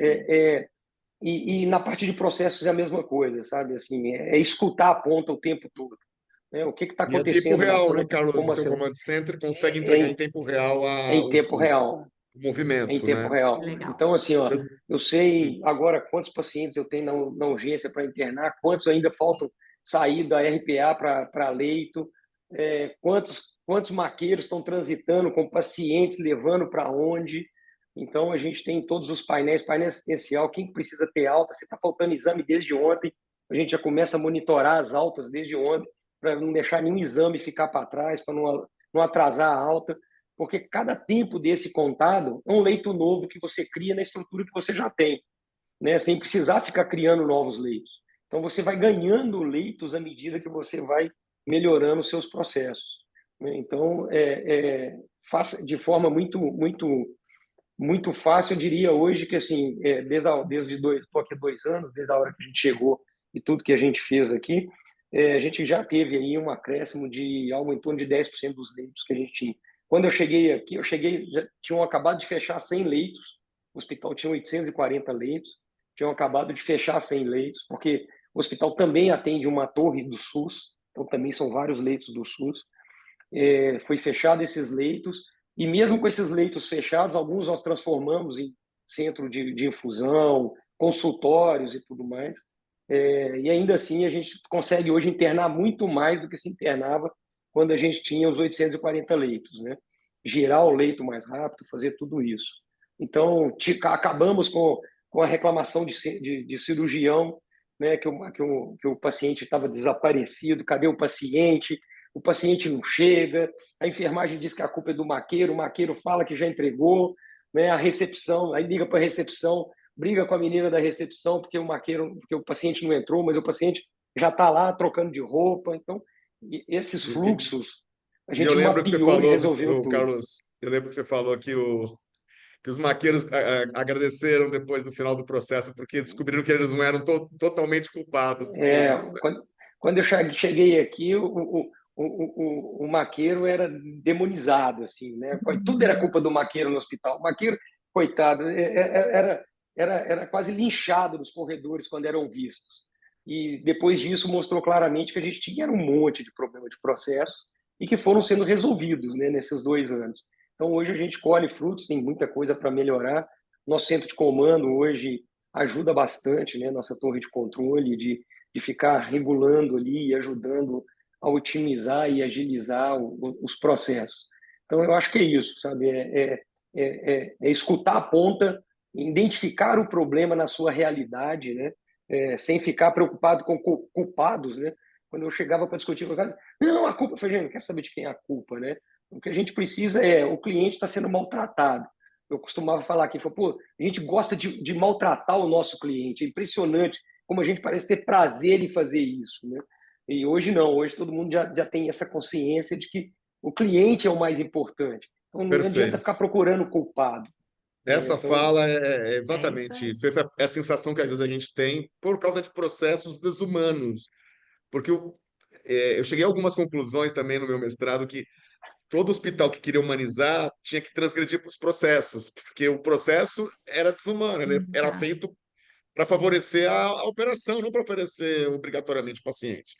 e na parte de processos é a mesma coisa, sabe? Assim, escutar a ponta o tempo todo, né? O que está acontecendo? É tempo real, né, Carlos? O teu Command Center consegue entregar em tempo real em tempo real. O movimento, em tempo real. Legal. Então, assim, eu sei agora quantos pacientes eu tenho na urgência para internar, quantos ainda faltam sair da RPA para leito, quantos maqueiros estão transitando com pacientes, levando para onde. Então, a gente tem todos os painel assistencial, quem precisa ter alta, se está faltando exame desde ontem, a gente já começa a monitorar as altas desde ontem, para não deixar nenhum exame ficar para trás, para não atrasar a alta, porque cada tempo desse contado é um leito novo que você cria na estrutura que você já tem. né, sem precisar ficar criando novos leitos. Então, você vai ganhando leitos à medida que você vai melhorando os seus processos, né? Então, de forma muito fácil, eu diria hoje que, assim, estou aqui 2 anos, desde a hora que a gente chegou e tudo que a gente fez aqui, a gente já teve aí um acréscimo de algo em torno de 10% dos leitos que a gente tinha. Quando eu cheguei aqui, já tinham acabado de fechar 100 leitos, o hospital tinha 840 leitos, tinham acabado de fechar 100 leitos, porque o hospital também atende uma torre do SUS, então também são vários leitos do SUS. Foi fechado esses leitos, e mesmo com esses leitos fechados, alguns nós transformamos em centro de infusão, consultórios e tudo mais. E ainda assim a gente consegue hoje internar muito mais do que se internava quando a gente tinha os 840 leitos, né? Girar o leito mais rápido, fazer tudo isso. Então, acabamos com a reclamação de cirurgião, né? Que o paciente estava desaparecido, cadê o paciente? O paciente não chega, a enfermagem diz que a culpa é do maqueiro, o maqueiro fala que já entregou, né? A recepção, aí liga para a recepção, briga com a menina da recepção porque o paciente não entrou, mas o paciente já está lá trocando de roupa. Então, esses fluxos, a E eu gente lembro que você mapeou e falou, resolveu tudo. Carlos, eu lembro que você falou que os maqueiros agradeceram depois do final do processo, porque descobriram que eles não eram totalmente culpados dos crimes, né? Quando eu cheguei aqui, o maqueiro era demonizado, assim, né? Tudo era culpa do maqueiro no hospital. O maqueiro, coitado, era quase linchado nos corredores quando eram vistos. E depois disso mostrou claramente que a gente tinha um monte de problema de processo e que foram sendo resolvidos, né, nesses 2 anos. Então hoje a gente colhe frutos, tem muita coisa para melhorar. Nosso centro de comando hoje ajuda bastante, né? Nossa torre de controle, de ficar regulando ali e ajudando a otimizar e agilizar os processos. Então, eu acho que é isso, sabe? É escutar a ponta, identificar o problema na sua realidade, né? Sem ficar preocupado com culpados, né? Quando eu chegava para discutir com o cara, não, a culpa, eu falei, gente, não quero saber de quem é a culpa, né? O que a gente precisa o cliente está sendo maltratado. Eu costumava falar aqui, pô, a gente gosta de maltratar o nosso cliente, é impressionante como a gente parece ter prazer em fazer isso, né? E hoje não, hoje todo mundo já tem essa consciência de que o cliente é o mais importante. Então não adianta ficar Perfeito. procurando culpado, né? Essa Então, fala é É isso exatamente aí. isso. Essa é a sensação que às vezes a gente tem por causa de processos desumanos. Porque eu cheguei a algumas conclusões também no meu mestrado que todo hospital que queria humanizar tinha que transgredir para os processos, porque o processo era desumano, ele era Tá. feito para favorecer a operação, não para oferecer obrigatoriamente o paciente.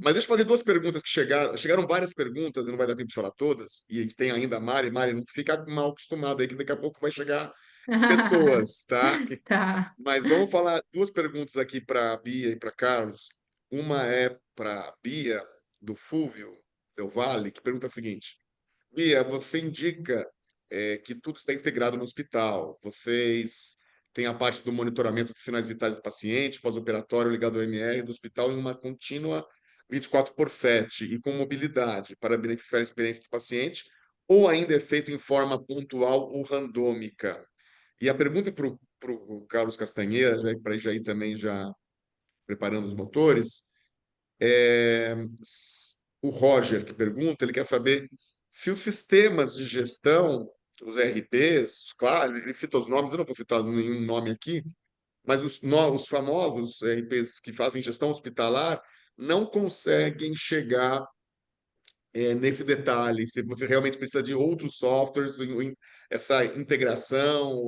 Mas deixa eu fazer duas perguntas que chegaram. Chegaram várias perguntas, e não vai dar tempo de falar todas, e a gente tem ainda a Mari. Mari, não fica mal acostumado aí, que daqui a pouco vai chegar pessoas, tá? Tá. Mas vamos falar duas perguntas aqui para a Bia e para Carlos. Uma é para a Bia, do Fúvio Del Valle, que pergunta a seguinte: Bia, você indica que tudo está integrado no hospital. Vocês têm a parte do monitoramento dos sinais vitais do paciente, pós-operatório ligado ao MR do hospital em uma contínua 24/7 e com mobilidade para beneficiar a experiência do paciente, ou ainda é feito em forma pontual ou randômica? E a pergunta para o Carlos Castanheira, para já ir também já preparando os motores, o Roger que pergunta, ele quer saber se os sistemas de gestão, os RPs, claro, ele cita os nomes, eu não vou citar nenhum nome aqui, mas os famosos RPs que fazem gestão hospitalar não conseguem chegar nesse detalhe, se você realmente precisa de outros softwares, essa integração,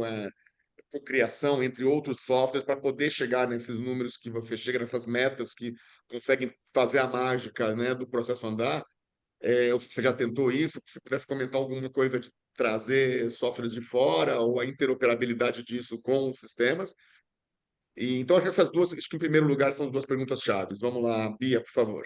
cocriação entre outros softwares para poder chegar nesses números que você chega, nessas metas que conseguem fazer a mágica, né, do processo andar. Você já tentou isso? Se pudesse comentar alguma coisa de trazer softwares de fora ou a interoperabilidade disso com os sistemas. Então, acho que essas duas, acho que em primeiro lugar são as duas perguntas chaves. Vamos lá, Bia, por favor.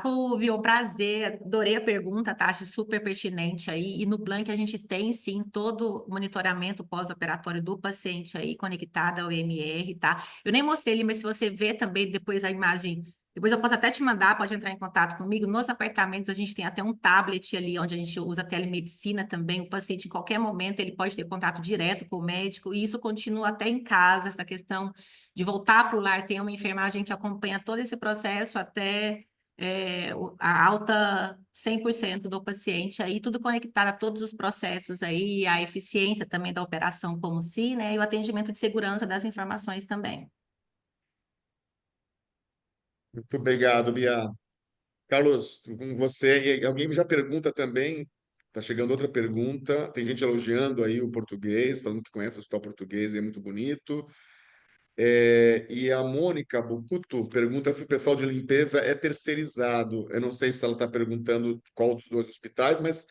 Fulvio, um prazer. Adorei a pergunta, tá? Acho super pertinente aí. E no Blank a gente tem, sim, todo o monitoramento pós-operatório do paciente aí conectado ao MR, tá? Eu nem mostrei ele, mas se você ver também depois a imagem Depois eu posso até te mandar, pode entrar em contato comigo. Nos apartamentos a gente tem até um tablet ali, onde a gente usa telemedicina também. O paciente, em qualquer momento, ele pode ter contato direto com o médico, e isso continua até em casa, essa questão de voltar para o lar. Tem uma enfermagem que acompanha todo esse processo até a alta 100% do paciente, aí tudo conectado a todos os processos aí, a eficiência também da operação como se, né, e o atendimento de segurança das informações também. Muito obrigado, Bia. Carlos, com você, e alguém já pergunta também, está chegando outra pergunta, tem gente elogiando aí o português, falando que conhece o Hospital Português e é muito bonito. E a Mônica Bucuto pergunta se o pessoal de limpeza é terceirizado. Eu não sei se ela está perguntando qual dos dois hospitais, mas,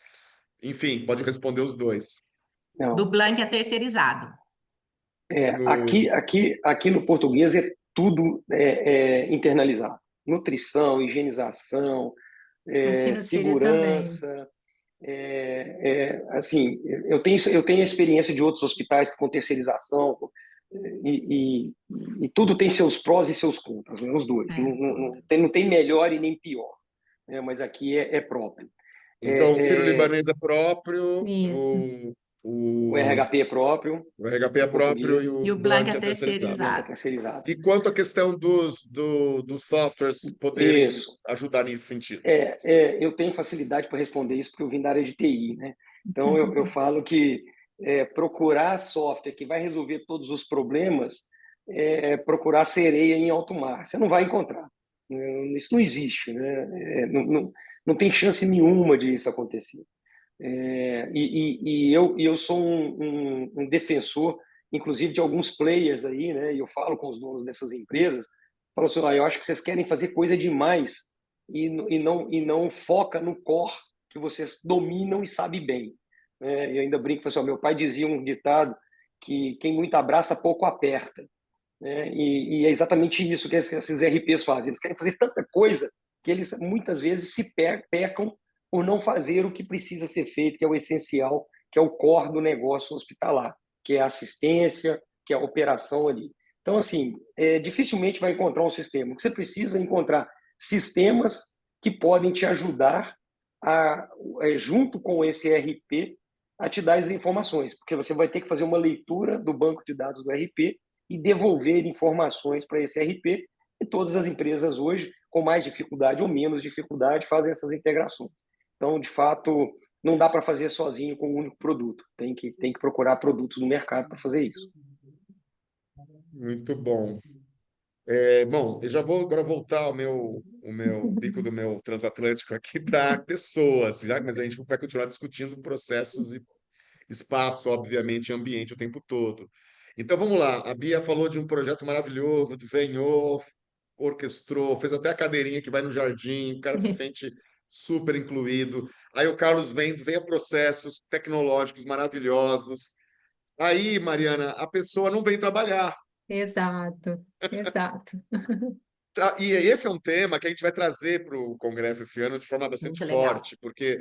enfim, pode responder os dois. Do Não, Blank é terceirizado. No, aqui no português é tudo internalizado. Nutrição, higienização, Aqui no Sírio também. segurança. Assim, eu tenho a experiência de outros hospitais com terceirização, e, e tudo tem seus prós e seus contras, né, os dois. Tudo. Não tem melhor e nem pior, né, mas aqui é próprio. então, o É, é, Sírio-Libanês é próprio, Isso. o o, RHP é próprio, o RHP é do próprio e português, o E o Blank Blank é é o terceirizado. Blanca é terceirizado. terceirizado. E quanto à questão dos softwares poderem Isso. ajudar nesse sentido? Eu tenho facilidade para responder isso porque eu vim da área de TI, né? Então eu falo que procurar software que vai resolver todos os problemas é procurar sereia em alto mar. Você não vai encontrar. Isso não existe, né? Não tem chance nenhuma disso acontecer. Eu sou um defensor, inclusive, de alguns players aí, né? E eu falo com os donos dessas empresas, falo assim, eu acho que vocês querem fazer coisa demais e não foca no core que vocês dominam e sabem bem. Né? Eu ainda brinco, assim, meu pai dizia um ditado que quem muito abraça, pouco aperta. Né? E é exatamente isso que esses RPs fazem. Eles querem fazer tanta coisa que eles muitas vezes se pecam por não fazer o que precisa ser feito, que é o essencial, que é o core do negócio hospitalar, que é a assistência, que é a operação ali. Então, assim, dificilmente vai encontrar um sistema. O que você precisa é encontrar sistemas que podem te ajudar junto com esse RP, a te dar as informações, porque você vai ter que fazer uma leitura do banco de dados do RP e devolver informações para esse RP, e todas as empresas hoje, com mais dificuldade ou menos dificuldade, fazem essas integrações. Então, de fato, não dá para fazer sozinho com um único produto. Tem que procurar produtos no mercado para fazer isso. Muito bom. Bom, eu já vou agora voltar o meu bico do meu transatlântico aqui para pessoas, já, mas a gente vai continuar discutindo processos e espaço, obviamente, e ambiente o tempo todo. Então vamos lá. A Bia falou de um projeto maravilhoso, desenhou, orquestrou, fez até a cadeirinha que vai no jardim, o cara se sente super incluído. Aí o Carlos vem a processos tecnológicos maravilhosos. Aí, Mariana, a pessoa não vem trabalhar. Exato, exato. E esse é um tema que a gente vai trazer para o Congresso esse ano de forma bastante Muito legal. forte, porque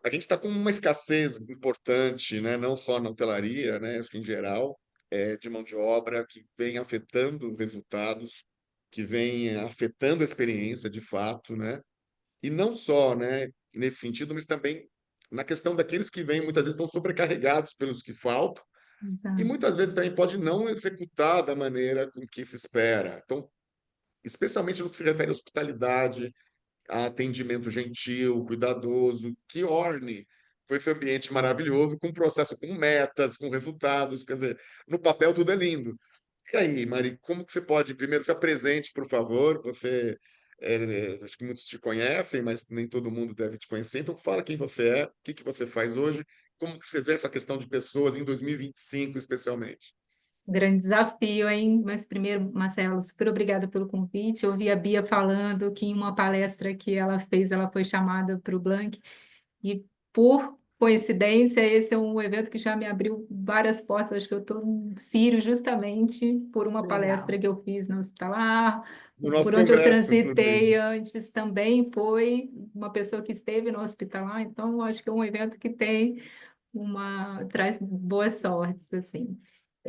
a gente está com uma escassez importante, né? Não só na hotelaria, né? Acho que em geral, de mão de obra que vem afetando resultados, que vem afetando a experiência de fato, né? E não só, né? Nesse sentido, mas também na questão daqueles que vêm, muitas vezes estão sobrecarregados pelos que faltam, e Exato. muitas vezes também pode não executar da maneira com que se espera. Então, especialmente no que se refere à hospitalidade, a atendimento gentil, cuidadoso, que orne com esse ambiente maravilhoso, com processo, com metas, com resultados. Quer dizer, no papel tudo é lindo. E aí, Mari, como que você pode, primeiro, se apresente, por favor? Você, acho que muitos te conhecem, mas nem todo mundo deve te conhecer. Então, fala quem você é, o que que você faz hoje, como que você vê essa questão de pessoas em 2025, especialmente. Grande desafio, hein? Mas primeiro, Marcelo, super obrigada pelo convite. Eu ouvi a Bia falando que em uma palestra que ela fez, ela foi chamada para o Blank. E por coincidência, esse é um evento que já me abriu várias portas. Acho que eu estou no Círio justamente por uma palestra Legal. que eu fiz na Hospitalar. No nosso Por onde eu congresso, inclusive. transitei antes também foi uma pessoa que esteve no Hospitalar. Então, acho que é um evento que traz boas sortes, assim.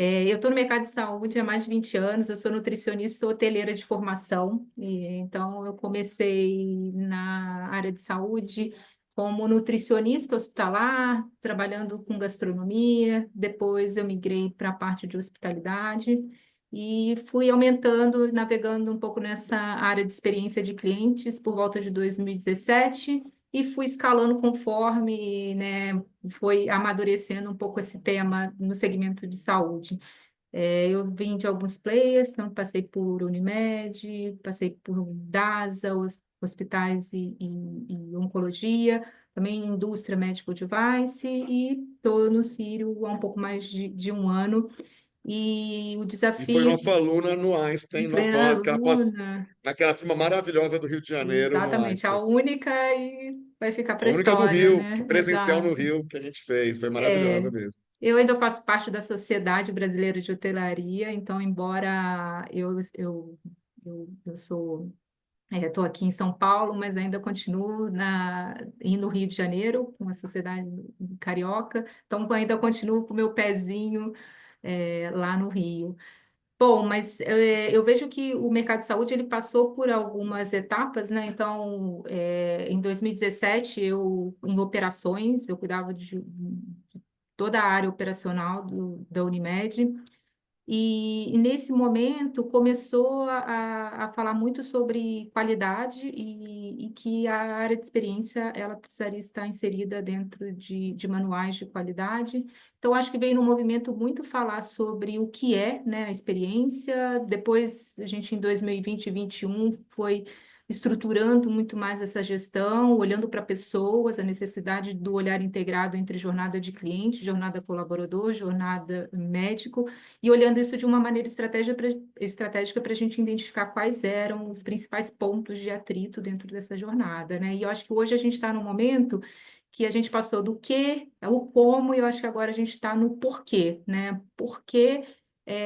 Eu estou no mercado de saúde há mais de 20 anos, eu sou nutricionista, sou hoteleira de formação, então eu comecei na área de saúde como nutricionista hospitalar, trabalhando com gastronomia, depois eu migrei para a parte de hospitalidade e fui aumentando, navegando um pouco nessa área de experiência de clientes por volta de 2017 e fui escalando conforme, né, foi amadurecendo um pouco esse tema no segmento de saúde. Eu vim de alguns players, então passei por Unimed, passei por DASA, hospitais e oncologia, também indústria medical device, e estou no Círio há um pouco mais de um ano. E o E foi desafio nossa aluna no Einstein, de plena naquela, aluna, naquela turma maravilhosa do Rio de Janeiro, no exatamente, a Einstein. única e vai ficar A para a única do história, Rio, né? presencial no Exato. Rio, que a gente fez. Foi maravilhosa É, mesmo. eu ainda faço parte da Sociedade Brasileira de Hotelaria, então, embora eu sou, estou aqui em São Paulo, mas ainda continuo no Rio de Janeiro, com a Sociedade Carioca, então ainda continuo com o meu pezinho, lá no Rio. Bom, mas eu vejo que o mercado de saúde ele passou por algumas etapas, né? Então, em 2017, em operações, eu cuidava de toda a área operacional da Unimed. E nesse momento começou a falar muito sobre qualidade e que a área de experiência ela precisaria estar inserida dentro de manuais de qualidade. Então, acho que veio no movimento muito falar sobre o que é, né, a experiência. Depois, a gente em 2020 e 2021 foi estruturando muito mais essa gestão, olhando para pessoas, a necessidade do olhar integrado entre jornada de cliente, jornada colaborador, jornada médico e olhando isso de uma maneira estratégica para a gente identificar quais eram os principais pontos de atrito dentro dessa jornada, né? E eu acho que hoje a gente está num momento que a gente passou do que, o como, e eu acho que agora a gente está no porquê, né? Porque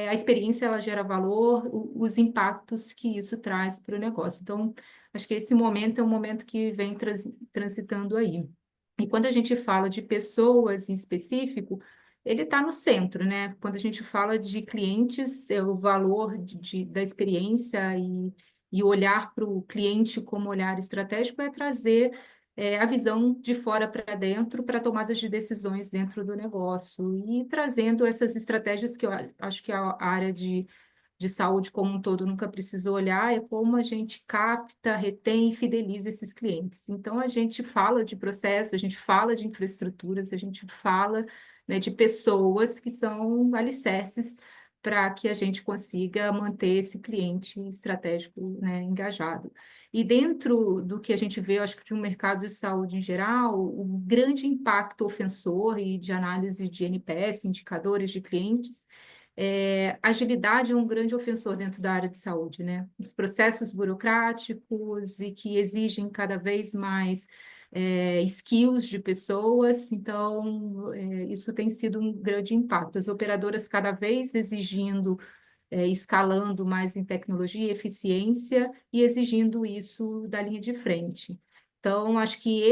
a experiência ela gera valor, os impactos que isso traz para o negócio. Então, acho que esse momento é um momento que vem transitando aí. E quando a gente fala de pessoas em específico, ele está no centro, né? Quando a gente fala de clientes, o valor da experiência e olhar para o cliente como olhar estratégico é trazer a visão de fora para dentro para tomadas de decisões dentro do negócio e trazendo essas estratégias que eu acho que a área de saúde como um todo nunca precisou olhar, é como a gente capta, retém e fideliza esses clientes. Então, a gente fala de processo, a gente fala de infraestruturas, a gente fala, né, de pessoas que são alicerces para que a gente consiga manter esse cliente estratégico, né, engajado. E dentro do que a gente vê, eu acho que de um mercado de saúde em geral, o grande impacto ofensor e de análise de NPS, indicadores de clientes, agilidade é um grande ofensor dentro da área de saúde, né? Os processos burocráticos e que exigem cada vez mais skills de pessoas, então isso tem sido um grande impacto. As operadoras cada vez exigindo, escalando mais em tecnologia e eficiência e exigindo isso da linha de frente. Então, acho que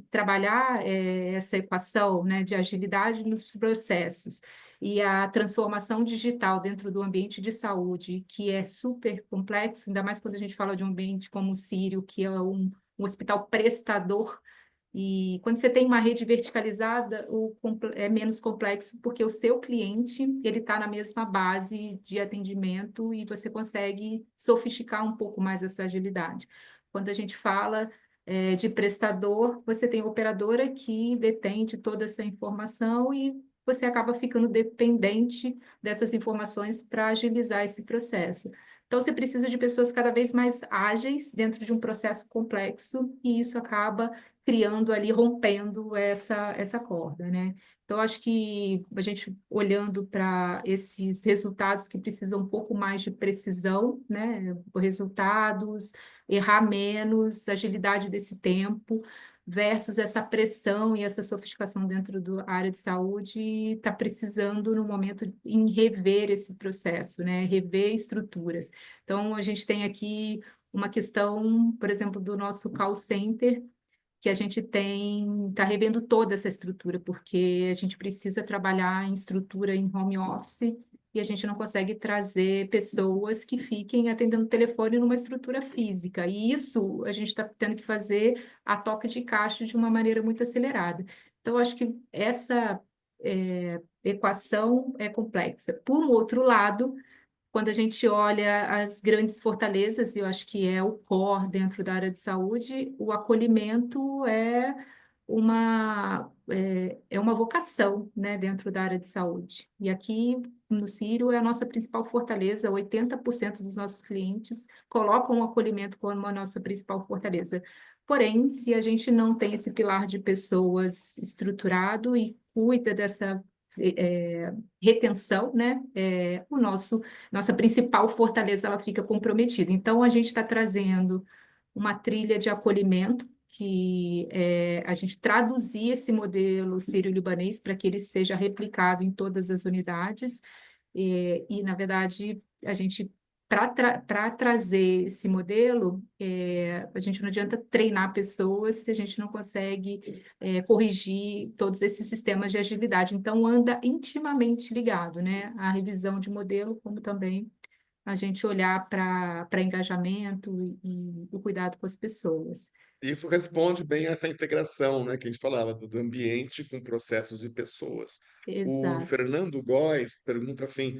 trabalhar essa equação, né, de agilidade nos processos e a transformação digital dentro do ambiente de saúde, que é super complexo, ainda mais quando a gente fala de um ambiente como o Sírio, que é um hospital prestador, e quando você tem uma rede verticalizada, é menos complexo, porque o seu cliente ele está na mesma base de atendimento e você consegue sofisticar um pouco mais essa agilidade. Quando a gente fala de prestador, você tem a operadora que detém de toda essa informação e você acaba ficando dependente dessas informações para agilizar esse processo. Então, você precisa de pessoas cada vez mais ágeis dentro de um processo complexo, e isso acaba criando ali, rompendo essa corda, né? Então, acho que a gente olhando para esses resultados que precisam um pouco mais de precisão, né? Resultados, errar menos, agilidade desse tempo, versus essa pressão e essa sofisticação dentro da área de saúde, está precisando, no momento, em rever esse processo, né? Rever estruturas. Então, a gente tem aqui uma questão, por exemplo, do nosso call center, que a gente está revendo toda essa estrutura, porque a gente precisa trabalhar em estrutura em home office, e a gente não consegue trazer pessoas que fiquem atendendo o telefone numa estrutura física. E isso a gente está tendo que fazer a toque de caixa de uma maneira muito acelerada. Então, acho que essa equação é complexa. Por um outro lado, quando a gente olha as grandes fortalezas, eu acho que é o core dentro da área de saúde, o acolhimento é uma vocação, né, dentro da área de saúde. E aqui no Círio é a nossa principal fortaleza, 80% dos nossos clientes colocam o acolhimento como a nossa principal fortaleza. Porém, se a gente não tem esse pilar de pessoas estruturado e cuida dessa retenção, né, nossa principal fortaleza ela fica comprometida. Então, a gente está trazendo uma trilha de acolhimento, que a gente traduzir esse modelo sírio-libanês para que ele seja replicado em todas as unidades, e na verdade, a gente, para trazer esse modelo, a gente não adianta treinar pessoas se a gente não consegue corrigir todos esses sistemas de agilidade. Então, anda intimamente ligado, né? A revisão de modelo, como também a gente olhar para engajamento e o cuidado com as pessoas. Isso responde bem a essa integração, né, que a gente falava, do ambiente com processos e pessoas. O Exato. Fernando Góes pergunta assim,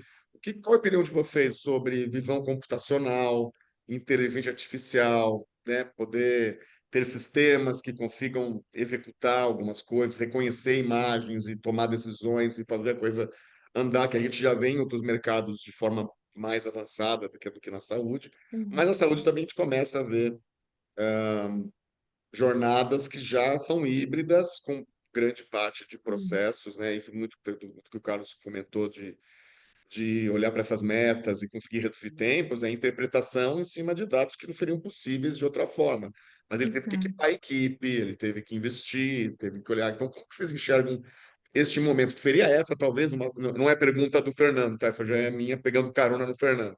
qual a opinião de vocês sobre visão computacional, inteligência artificial, né, poder ter sistemas que consigam executar algumas coisas, reconhecer imagens e tomar decisões e fazer a coisa andar, que a gente já vê em outros mercados de forma mais avançada do que na saúde, mas a saúde também a gente começa a ver jornadas que já são híbridas, com grande parte de processos, né? Isso muito do que o Carlos comentou de olhar para essas metas e conseguir reduzir tempos, é a interpretação em cima de dados que não seriam possíveis de outra forma. Mas ele teve que Exato. equipar a equipe, ele teve que investir, teve que olhar. Então, como que vocês enxergam este momento? Que seria essa, talvez, não é pergunta do Fernando, tá? Essa já é minha pegando carona no Fernando.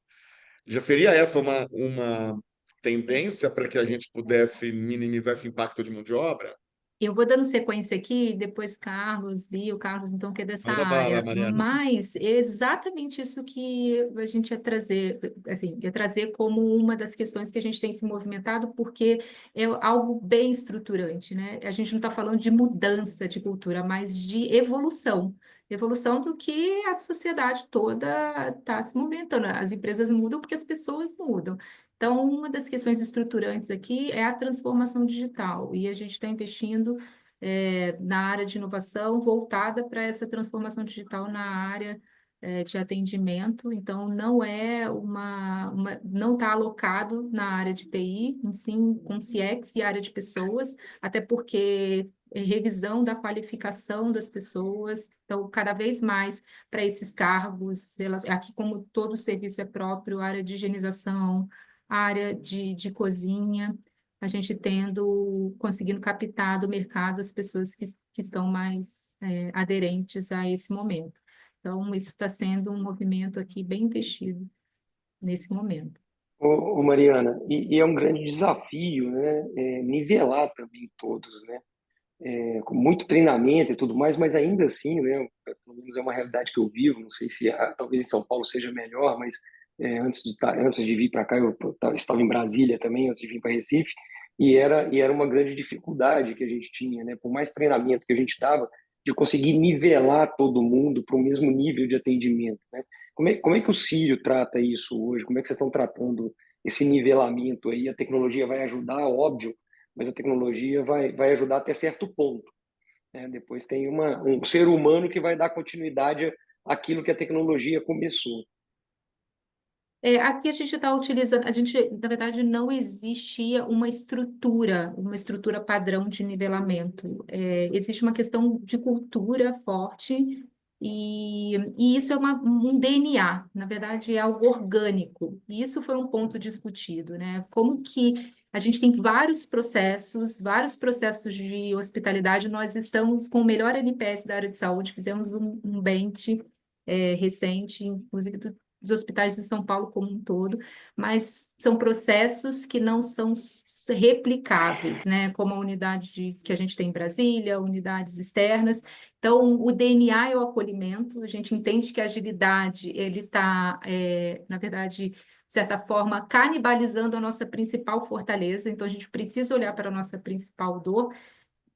Já seria essa uma tendência para que a gente pudesse minimizar esse impacto de mão de obra? Eu vou dando sequência aqui, depois Carlos, Bia, o Carlos, então, que é dessa Manda bala, área. Mariana. Mas é exatamente isso que a gente ia trazer, assim, ia trazer como uma das questões que a gente tem se movimentado, porque é algo bem estruturante, né? A gente não está falando de mudança de cultura, mas de evolução. Evolução do que a sociedade toda está se movimentando. As empresas mudam porque as pessoas mudam. Então, uma das questões estruturantes aqui é a transformação digital, e a gente está investindo na área de inovação voltada para essa transformação digital na área de atendimento. Então, não é não está alocado na área de TI, em sim com CX e área de pessoas, até porque revisão da qualificação das pessoas, então, cada vez mais para esses cargos, aqui como todo serviço é próprio, área de higienização, área de cozinha, a gente conseguindo captar do mercado as pessoas que estão mais aderentes a esse momento. Então, isso está sendo um movimento aqui bem investido nesse momento. Mariana, e é um grande desafio, né? Nivelar também todos, né? Com muito treinamento e tudo mais, mas ainda assim, né? Pelo menos é uma realidade que eu vivo. Não sei se talvez em São Paulo seja melhor, mas antes de vir para cá, eu estava em Brasília também, antes de vir para Recife, e era uma grande dificuldade que a gente tinha, né? Por mais treinamento que a gente dava, de conseguir nivelar todo mundo para o mesmo nível de atendimento, né? Como é que o Círio trata isso hoje? Como é que vocês estão tratando esse nivelamento aí? A tecnologia vai ajudar, óbvio, mas a tecnologia vai ajudar até certo ponto, né? Depois tem um ser humano que vai dar continuidade àquilo que a tecnologia começou. Aqui a gente está utilizando, na verdade, não existia uma estrutura padrão de nivelamento. Existe uma questão de cultura forte, e isso é um DNA, na verdade, é algo orgânico. E isso foi um ponto discutido, né? Como que a gente tem vários processos de hospitalidade, nós estamos com o melhor NPS da área de saúde, fizemos um bench recente, inclusive dos hospitais de São Paulo como um todo, mas são processos que não são replicáveis, né? Como a que a gente tem em Brasília, unidades externas. Então, o DNA é o acolhimento. A gente entende que a agilidade, ele está, na verdade, de certa forma, canibalizando a nossa principal fortaleza. Então, a gente precisa olhar para a nossa principal dor.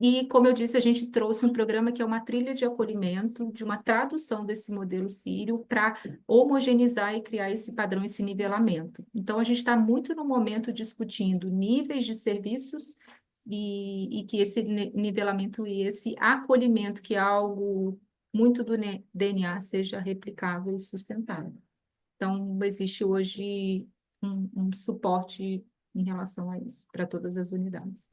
E, como eu disse, a gente trouxe um programa que é uma trilha de acolhimento, de uma tradução desse modelo sírio para homogeneizar e criar esse padrão, esse nivelamento. Então, a gente está muito no momento discutindo níveis de serviços e que esse nivelamento e esse acolhimento, que é algo muito do DNA, seja replicável e sustentável. Então, existe hoje um suporte em relação a isso, para todas as unidades.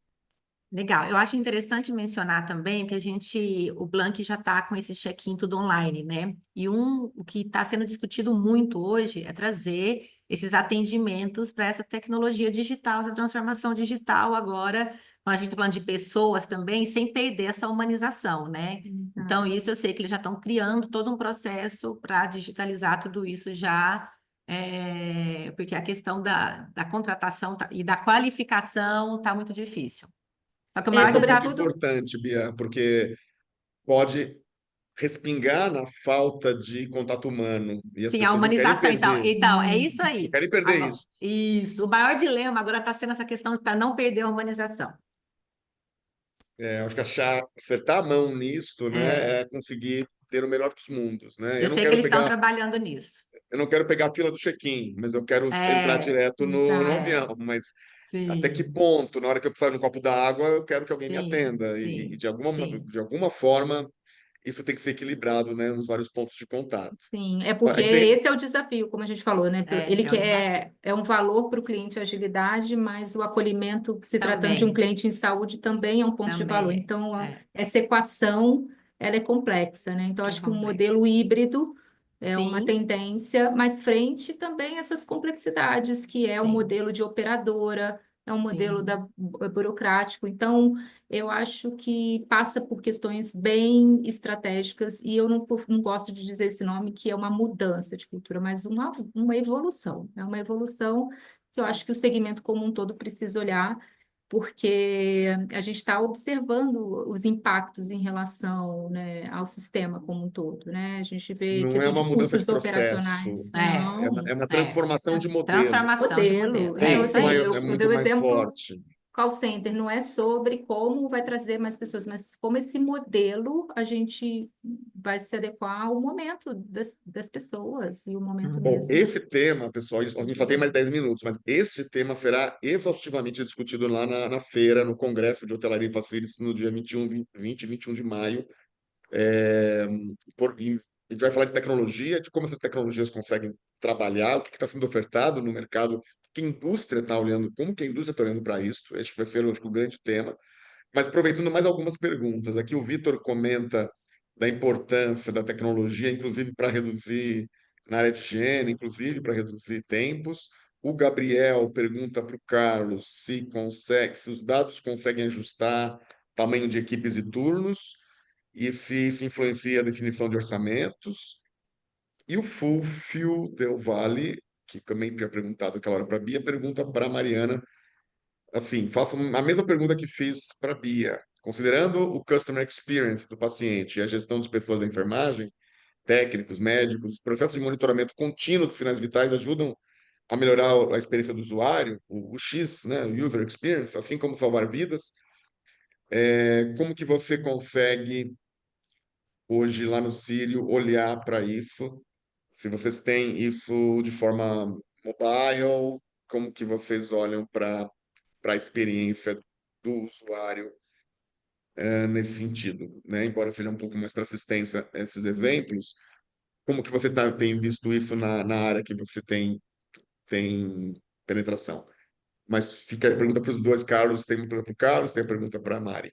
Legal. Eu acho interessante mencionar também que o Blank já está com esse check-in tudo online, né? E o que está sendo discutido muito hoje é trazer esses atendimentos para essa tecnologia digital, essa transformação digital agora, quando a gente está falando de pessoas também, sem perder essa humanização, né? Então, isso eu sei que eles já estão criando todo um processo para digitalizar tudo isso já, porque a questão da contratação e da qualificação está muito difícil. Só que o maior Isso é muito desafio. importante, Bia, porque pode respingar na falta de contato humano. E as Sim, a pessoas não querem humanização, então. perder. Então, é isso Não aí. querem perder isso. Isso. O maior dilema agora está sendo essa questão para não perder a humanização. Acho que acertar a mão nisto, né, É. é conseguir ter o melhor dos mundos, né? Eu sei que eles estão trabalhando nisso. Eu não quero pegar a fila do check-in, mas eu quero entrar direto no avião. Mas até que Sim, ponto, na hora que eu precisar de um copo d'água, eu quero que alguém me sim, atenda. E sim, sim. de alguma forma, isso tem que ser equilibrado, né, nos vários pontos de contato. Sim, é A porque gente tem- esse é o desafio, como a gente falou, né? Ele É um desafio. quer, é um valor para o cliente a agilidade, mas o acolhimento, se tratando de um Também, cliente em saúde, também é um ponto de valor. também Então, é. essa equação, ela é complexa, né? Então, É acho que um complexo. modelo híbrido é uma Sim, tendência, mas frente também a essas complexidades, que é o sim, modelo de operadora, é um modelo sim. burocrático. Então, eu acho que passa por questões bem estratégicas, e eu não gosto de dizer esse nome, que é uma mudança de cultura, mas uma evolução. É uma evolução que eu acho que o segmento como um todo precisa olhar, porque a gente está observando os impactos em relação, né, ao sistema como um todo, né? A gente vê Não é questão uma de mudança de custos processo, operacionais. É, é uma é. transformação de modelo. Transformação de modelo. Modelo. É É Então, isso assim, aí. é eu dei muito o mais exemplo forte. call center, não é sobre como vai trazer mais pessoas, mas como esse modelo a gente vai se adequar ao momento das pessoas e o momento Uhum. Bom, mesmo. esse tema, pessoal, a gente só tem mais 10 minutos, mas esse tema será exaustivamente discutido lá na feira, no Congresso de Hotelaria e Facilities, no dia 20 e 21 de maio. É, e a gente vai falar de tecnologia, de como essas tecnologias conseguem trabalhar, o que está sendo ofertado no mercado, que a indústria está olhando, como que a indústria está olhando para isso. Esse vai ser, acho que, o grande tema. Mas aproveitando mais algumas perguntas, aqui o Vitor comenta da importância da tecnologia, inclusive para reduzir na área de higiene, inclusive para reduzir tempos. O Gabriel pergunta para o Carlos se os dados conseguem ajustar tamanho de equipes e turnos e se isso influencia a definição de orçamentos. E o Fulvio Del Valle, que também tinha perguntado aquela hora para a Bia, pergunta para a Mariana, assim, faço a mesma pergunta que fiz para a Bia. Considerando o customer experience do paciente e a gestão das pessoas da enfermagem, técnicos, médicos, os processos de monitoramento contínuo dos sinais vitais ajudam a melhorar a experiência do usuário, o X, né, o user experience, assim como salvar vidas. Como que você consegue hoje lá no Círio olhar para isso? Se vocês têm isso de forma mobile, como que vocês olham para a experiência do usuário nesse sentido, né? Embora seja um pouco mais para assistência a esses exemplos, como que você tem visto isso na área que você tem penetração? Mas fica a pergunta para os dois, Carlos, tem uma pergunta para o Carlos, tem uma pergunta para a Mari.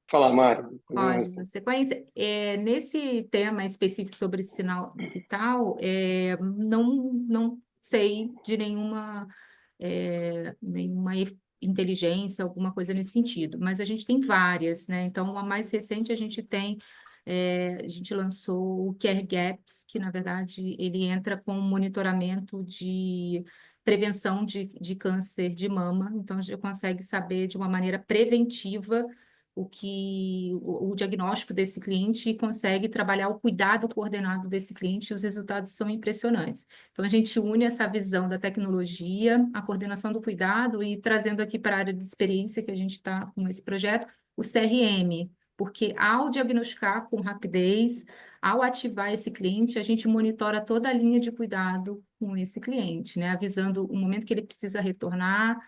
Fala, Mário. Pode, na sequência. Nesse tema específico sobre sinal vital, não sei de nenhuma inteligência, alguma coisa nesse sentido, mas a gente tem várias, né? Então, a mais recente a gente tem, a gente lançou o Care Gaps, que na verdade ele entra com monitoramento prevenção de câncer de mama. Então, a gente consegue saber de uma maneira preventiva o diagnóstico desse cliente e consegue trabalhar o cuidado coordenado desse cliente, e os resultados são impressionantes. Então, a gente une essa visão da tecnologia, a coordenação do cuidado e trazendo aqui para a área de experiência que a gente está com esse projeto, o CRM, porque ao diagnosticar com rapidez, ao ativar esse cliente, a gente monitora toda a linha de cuidado com esse cliente, né? Avisando o momento que ele precisa retornar,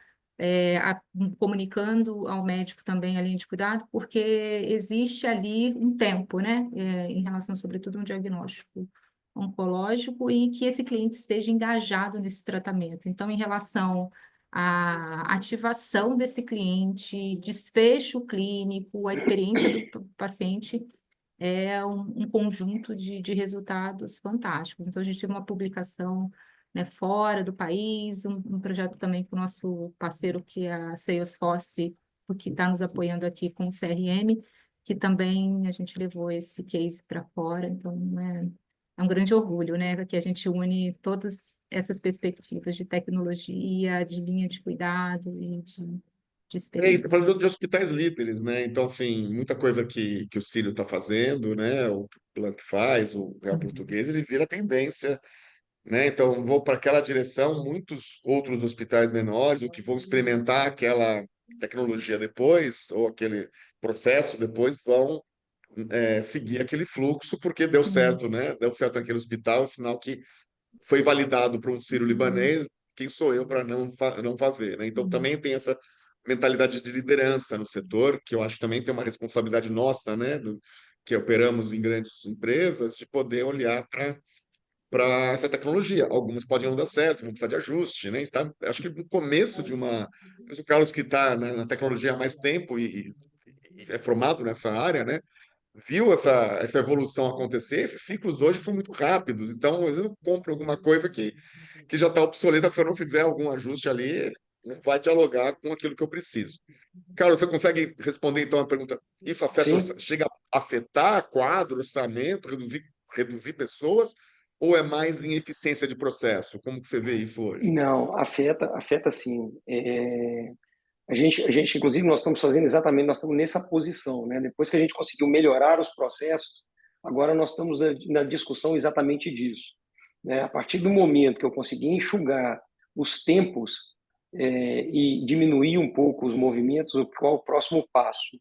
comunicando ao médico também a linha de cuidado, porque existe ali um tempo, né? Em relação, sobretudo, a um diagnóstico oncológico e que esse cliente esteja engajado nesse tratamento. Então, em relação à ativação desse cliente, desfecho clínico, a experiência do paciente, é um conjunto de resultados fantásticos. Então, a gente teve uma publicação, né, fora do país, um projeto também com o nosso parceiro, que é a Salesforce, que está nos apoiando aqui com o CRM, que também a gente levou esse case para fora. Então, é um grande orgulho, né, que a gente une todas essas perspectivas de tecnologia, de linha de cuidado e de É isso, experiência. falando de hospitais líderes, né? Então, assim, muita coisa que o Círio está fazendo, né? O que o Blanc faz, o Real Português, ele vira tendência, né? Então, vou para aquela direção, muitos outros hospitais menores, o que vão experimentar aquela tecnologia depois, ou aquele processo depois, vão seguir aquele fluxo, porque deu certo, né? Deu certo naquele hospital, sinal que foi validado para um sírio-libanês, quem sou eu para não fazer, né? Então, também tem essa mentalidade de liderança no setor, que eu acho que também tem uma responsabilidade nossa, né? Que operamos em grandes empresas, de poder olhar para essa tecnologia. Algumas podem não dar certo, vão precisar de ajuste, né? Acho que no começo de uma... Mas o Carlos, que está na tecnologia há mais tempo e é formado nessa área, né? Viu essa evolução acontecer, esses ciclos hoje são muito rápidos. Então, às vezes eu compro alguma coisa que já está obsoleta, se eu não fizer algum ajuste ali, não vai dialogar com aquilo que eu preciso. Carlos, você consegue responder então a pergunta? Isso Sim. chega a afetar quadro, orçamento, reduzir pessoas, ou é mais em eficiência de processo? Como que você vê isso hoje? Não, afeta sim. Inclusive, nós estamos fazendo exatamente, nós estamos nessa posição, né? Depois que a gente conseguiu melhorar os processos, agora nós estamos na discussão exatamente disso, né? A partir do momento que eu consegui enxugar os tempos e diminuir um pouco os movimentos, qual o próximo passo?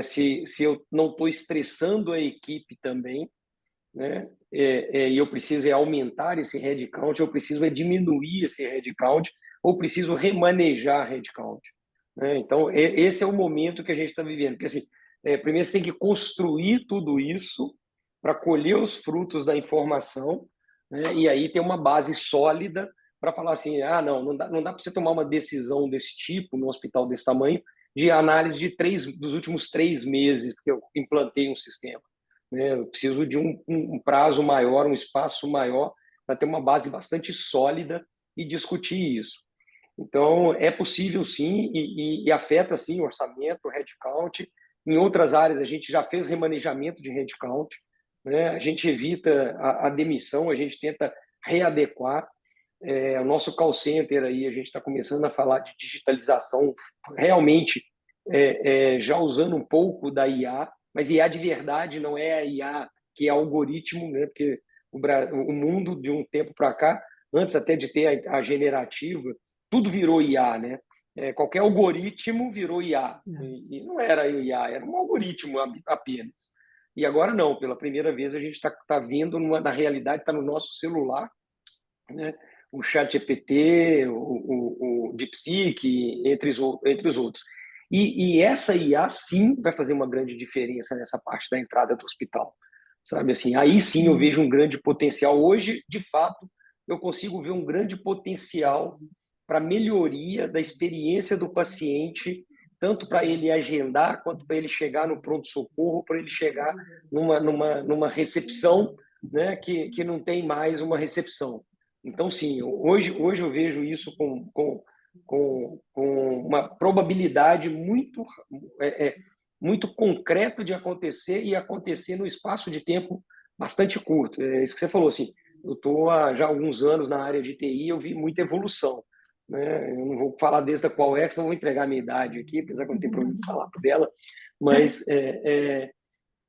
Se eu não estou estressando a equipe também, né? E eu preciso aumentar esse headcount, eu preciso diminuir esse headcount, ou preciso remanejar headcount, né? Então, esse é o momento que a gente está vivendo. Porque, assim, primeiro você tem que construir tudo isso para colher os frutos da informação, né? E aí ter uma base sólida para falar assim, não dá para você tomar uma decisão desse tipo, num hospital desse tamanho, de análise dos últimos 3 meses que eu implantei um sistema, né? Eu preciso de um prazo maior, um espaço maior, para ter uma base bastante sólida e discutir isso. Então, é possível sim, e afeta sim o orçamento, o headcount. Em outras áreas, a gente já fez remanejamento de headcount, né? A gente evita a demissão, a gente tenta readequar. O nosso call center aí, a gente está começando a falar de digitalização, realmente já usando um pouco da IA, mas IA de verdade, não é a IA que é algoritmo, né? Porque o mundo, de um tempo para cá, antes até de ter a generativa, tudo virou IA, né? Qualquer algoritmo virou IA. E não era IA, era um algoritmo apenas. E agora não, pela primeira vez a gente está vendo, na realidade, está no nosso celular, né? O ChatGPT, o DeepSeek, entre os outros. E essa IA, sim, vai fazer uma grande diferença nessa parte da entrada do hospital. Sabe assim, aí sim eu vejo um grande potencial. Hoje, de fato, eu consigo ver um grande potencial para melhoria da experiência do paciente, tanto para ele agendar, quanto para ele chegar no pronto-socorro, para ele chegar numa recepção, né, que não tem mais uma recepção. Então, sim, hoje eu vejo isso com uma probabilidade muito concreta de acontecer, e acontecer num espaço de tempo bastante curto. É isso que você falou, assim, eu estou há já alguns anos na área de TI, eu vi muita evolução, né? Eu não vou falar desde a qual é, senão eu vou entregar a minha idade aqui, apesar que eu não tenho problema de falar dela, mas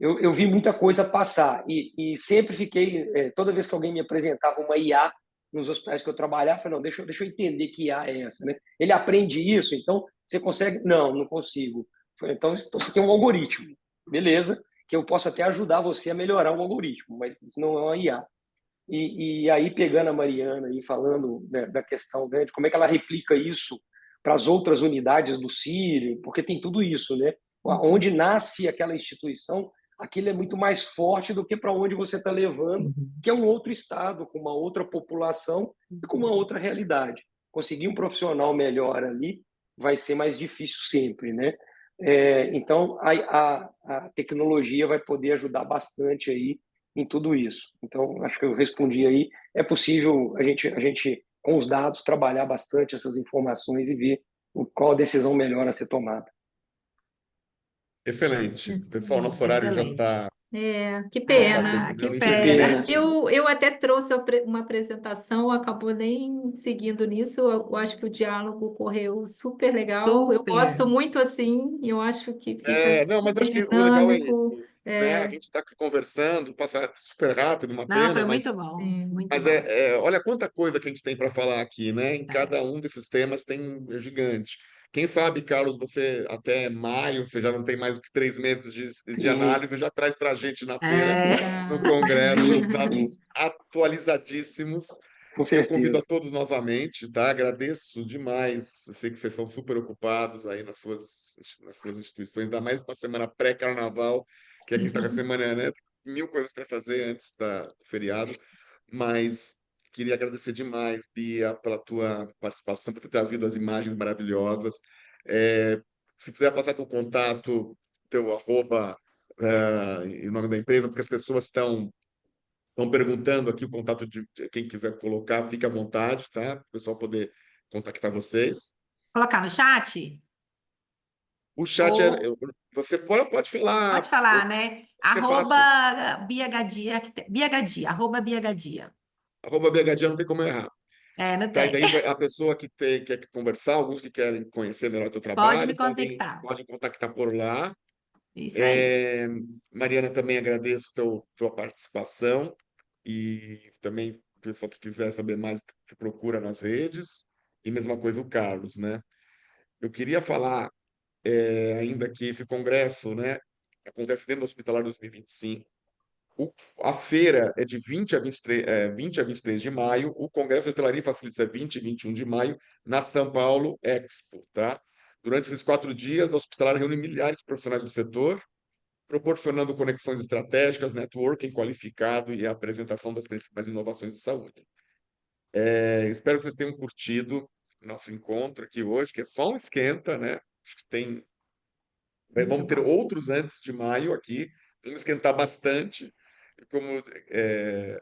eu vi muita coisa passar e sempre fiquei, toda vez que alguém me apresentava uma IA nos hospitais que eu trabalhava, eu falei, não, deixa eu entender que IA é essa, né? Ele aprende isso, então você consegue? Não, não consigo. Eu falei, então você tem um algoritmo, beleza, que eu posso até ajudar você a melhorar o algoritmo, mas isso não é uma IA. E aí, pegando a Mariana e falando, né, da questão, né, de como é que ela replica isso para as outras unidades do Sírio, porque tem tudo isso, né? Onde nasce aquela instituição, aquilo é muito mais forte do que para onde você está levando, que é um outro estado, com uma outra população e com uma outra realidade. Conseguir um profissional melhor ali vai ser mais difícil sempre, né? Então, a tecnologia vai poder ajudar bastante aí em tudo isso. Então, acho que eu respondi aí. É possível a gente, com os dados, trabalhar bastante essas informações e ver qual a decisão melhor a ser tomada. Excelente. Pessoal, nosso horário já está Excelente. Que pena. Que terminando, Que pena. pena. infelizmente. Eu até trouxe uma apresentação, acabou nem seguindo nisso. Eu acho que o diálogo correu super legal. Eu gosto Super. muito assim, eu acho que fica Não, mas super acho que o legal é isso, dinâmico. né? A gente está aqui conversando, passa super rápido, uma Não, foi pena, mas muito bom, Sim. muito bom. olha quanta coisa que a gente tem para falar aqui, né? Em É. cada um desses temas tem é gigante. Quem sabe, Carlos, você até maio, você já não tem mais do que 3 meses de Sim, análise, já traz para a gente na feira, É. no Congresso, os sim, sim, dados atualizadíssimos. com Eu convido certeza. a todos novamente, tá? Agradeço demais. Eu sei que vocês são super ocupados aí nas suas instituições, ainda mais na semana pré-carnaval, que a gente está com a semana, né? 1000 coisas para fazer antes do feriado. Mas queria agradecer demais, Bia, pela tua participação, por ter trazido as imagens maravilhosas. Se puder passar teu contato, teu arroba, e o nome da empresa, porque as pessoas estão perguntando aqui o contato de quem quiser colocar, fique à vontade, tá? Para o pessoal poder contactar vocês. Colocar no chat? O chat Ou você pode falar, pode falar, né? é fácil. Bia Gadia, Bia Gadia, @Bia Gadia. Arroba BHD não tem como errar. Não Tá, e tem. daí a pessoa que quer conversar, alguns que querem conhecer melhor o teu Pode me trabalho, contactar. podem contactar por lá. Isso aí. É, Mariana, também agradeço tua participação e também o pessoal que quiser saber mais, te procura nas redes. E mesma coisa o Carlos, né? Eu queria falar ainda que esse congresso, né, acontece dentro do Hospitalar 2025. O, a feira é de 20 a 23 de maio, o Congresso de Hotelaria e Facilities é 20 e 21 de maio, na São Paulo Expo, tá? Durante esses 4 dias, a Hospitalar reúne milhares de profissionais do setor, proporcionando conexões estratégicas, networking qualificado e a apresentação das principais inovações de saúde. Espero que vocês tenham curtido nosso encontro aqui hoje, que é só um esquenta, né? Acho que vamos ter outros antes de maio aqui, vamos esquentar bastante. Como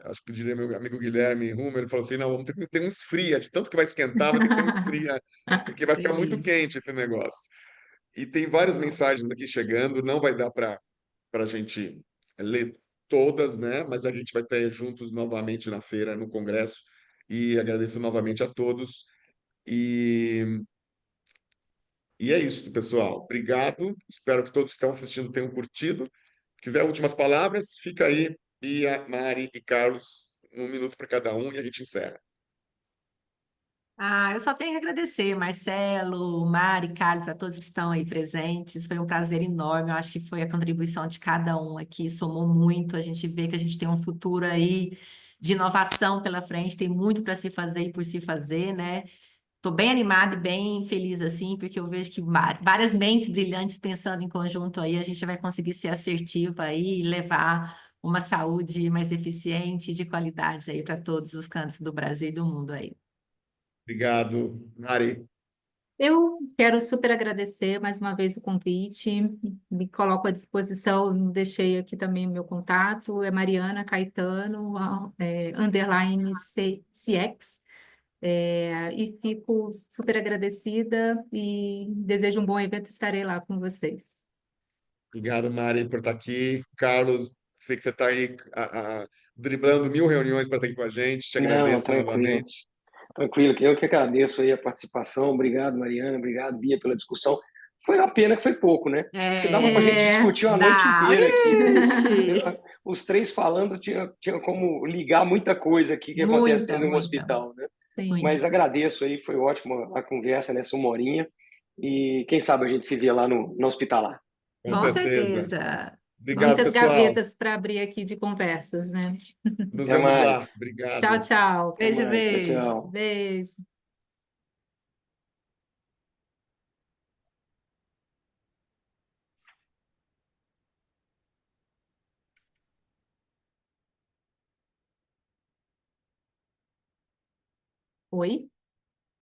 acho que diria meu amigo Guilherme Rumer, ele falou assim: não, vamos ter que ter um esfria, de tanto que vai esquentar, vai ter que ter um esfria, porque vai ficar muito Delícia. quente esse negócio. E tem várias mensagens aqui chegando, não vai dar para a gente ler todas, né? Mas a gente vai estar juntos novamente na feira, no congresso. E agradeço novamente a todos. E, e é isso, pessoal. Obrigado. Espero que todos que estão assistindo tenham curtido. Quiser últimas palavras, fica aí, Bia, Mari e Carlos, 1 minuto para cada um e a gente encerra. Eu só tenho que agradecer, Marcelo, Mari, Carlos, a todos que estão aí presentes. Foi um prazer enorme. Eu acho que foi a contribuição de cada um aqui, somou muito. A gente vê que a gente tem um futuro aí de inovação pela frente, tem muito para se fazer e por se fazer, né? Estou bem animada e bem feliz assim, porque eu vejo que várias mentes brilhantes pensando em conjunto aí, a gente vai conseguir ser assertiva aí e levar uma saúde mais eficiente e de qualidade aí para todos os cantos do Brasil e do mundo aí. Obrigado, Mari. Eu quero super agradecer mais uma vez o convite, me coloco à disposição, deixei aqui também o meu contato, é Mariana Caetano, underline CX, e fico super agradecida e desejo um bom evento, estarei lá com vocês. Obrigado, Mari, por estar aqui. Carlos, Sei que você está aí driblando 1000 reuniões para estar aqui com a gente. Te Não, agradeço tranquilo. novamente. Tranquilo, eu que agradeço aí a participação. Obrigado, Mariana. Obrigado, Bia, pela discussão. Foi uma pena que foi pouco, né? Acho que dava para a gente É, discutir uma noite Dá. inteira aqui, né? Ixi, Os três falando tinha como ligar muita coisa aqui que acontece muita, dentro de um muita, hospital, né? sim. Mas muita. agradeço aí, foi ótima a conversa nessa 1 horinha. E quem sabe a gente se vê lá no hospitalar. Com Com certeza. certeza. Obrigado, Muitas pessoal. gavetas para abrir aqui de conversas, né? Nos Até vemos lá. mais. Tchau, Obrigado. tchau. Até Beijo, mais. Tchau, beijo. tchau. Beijo. Oi?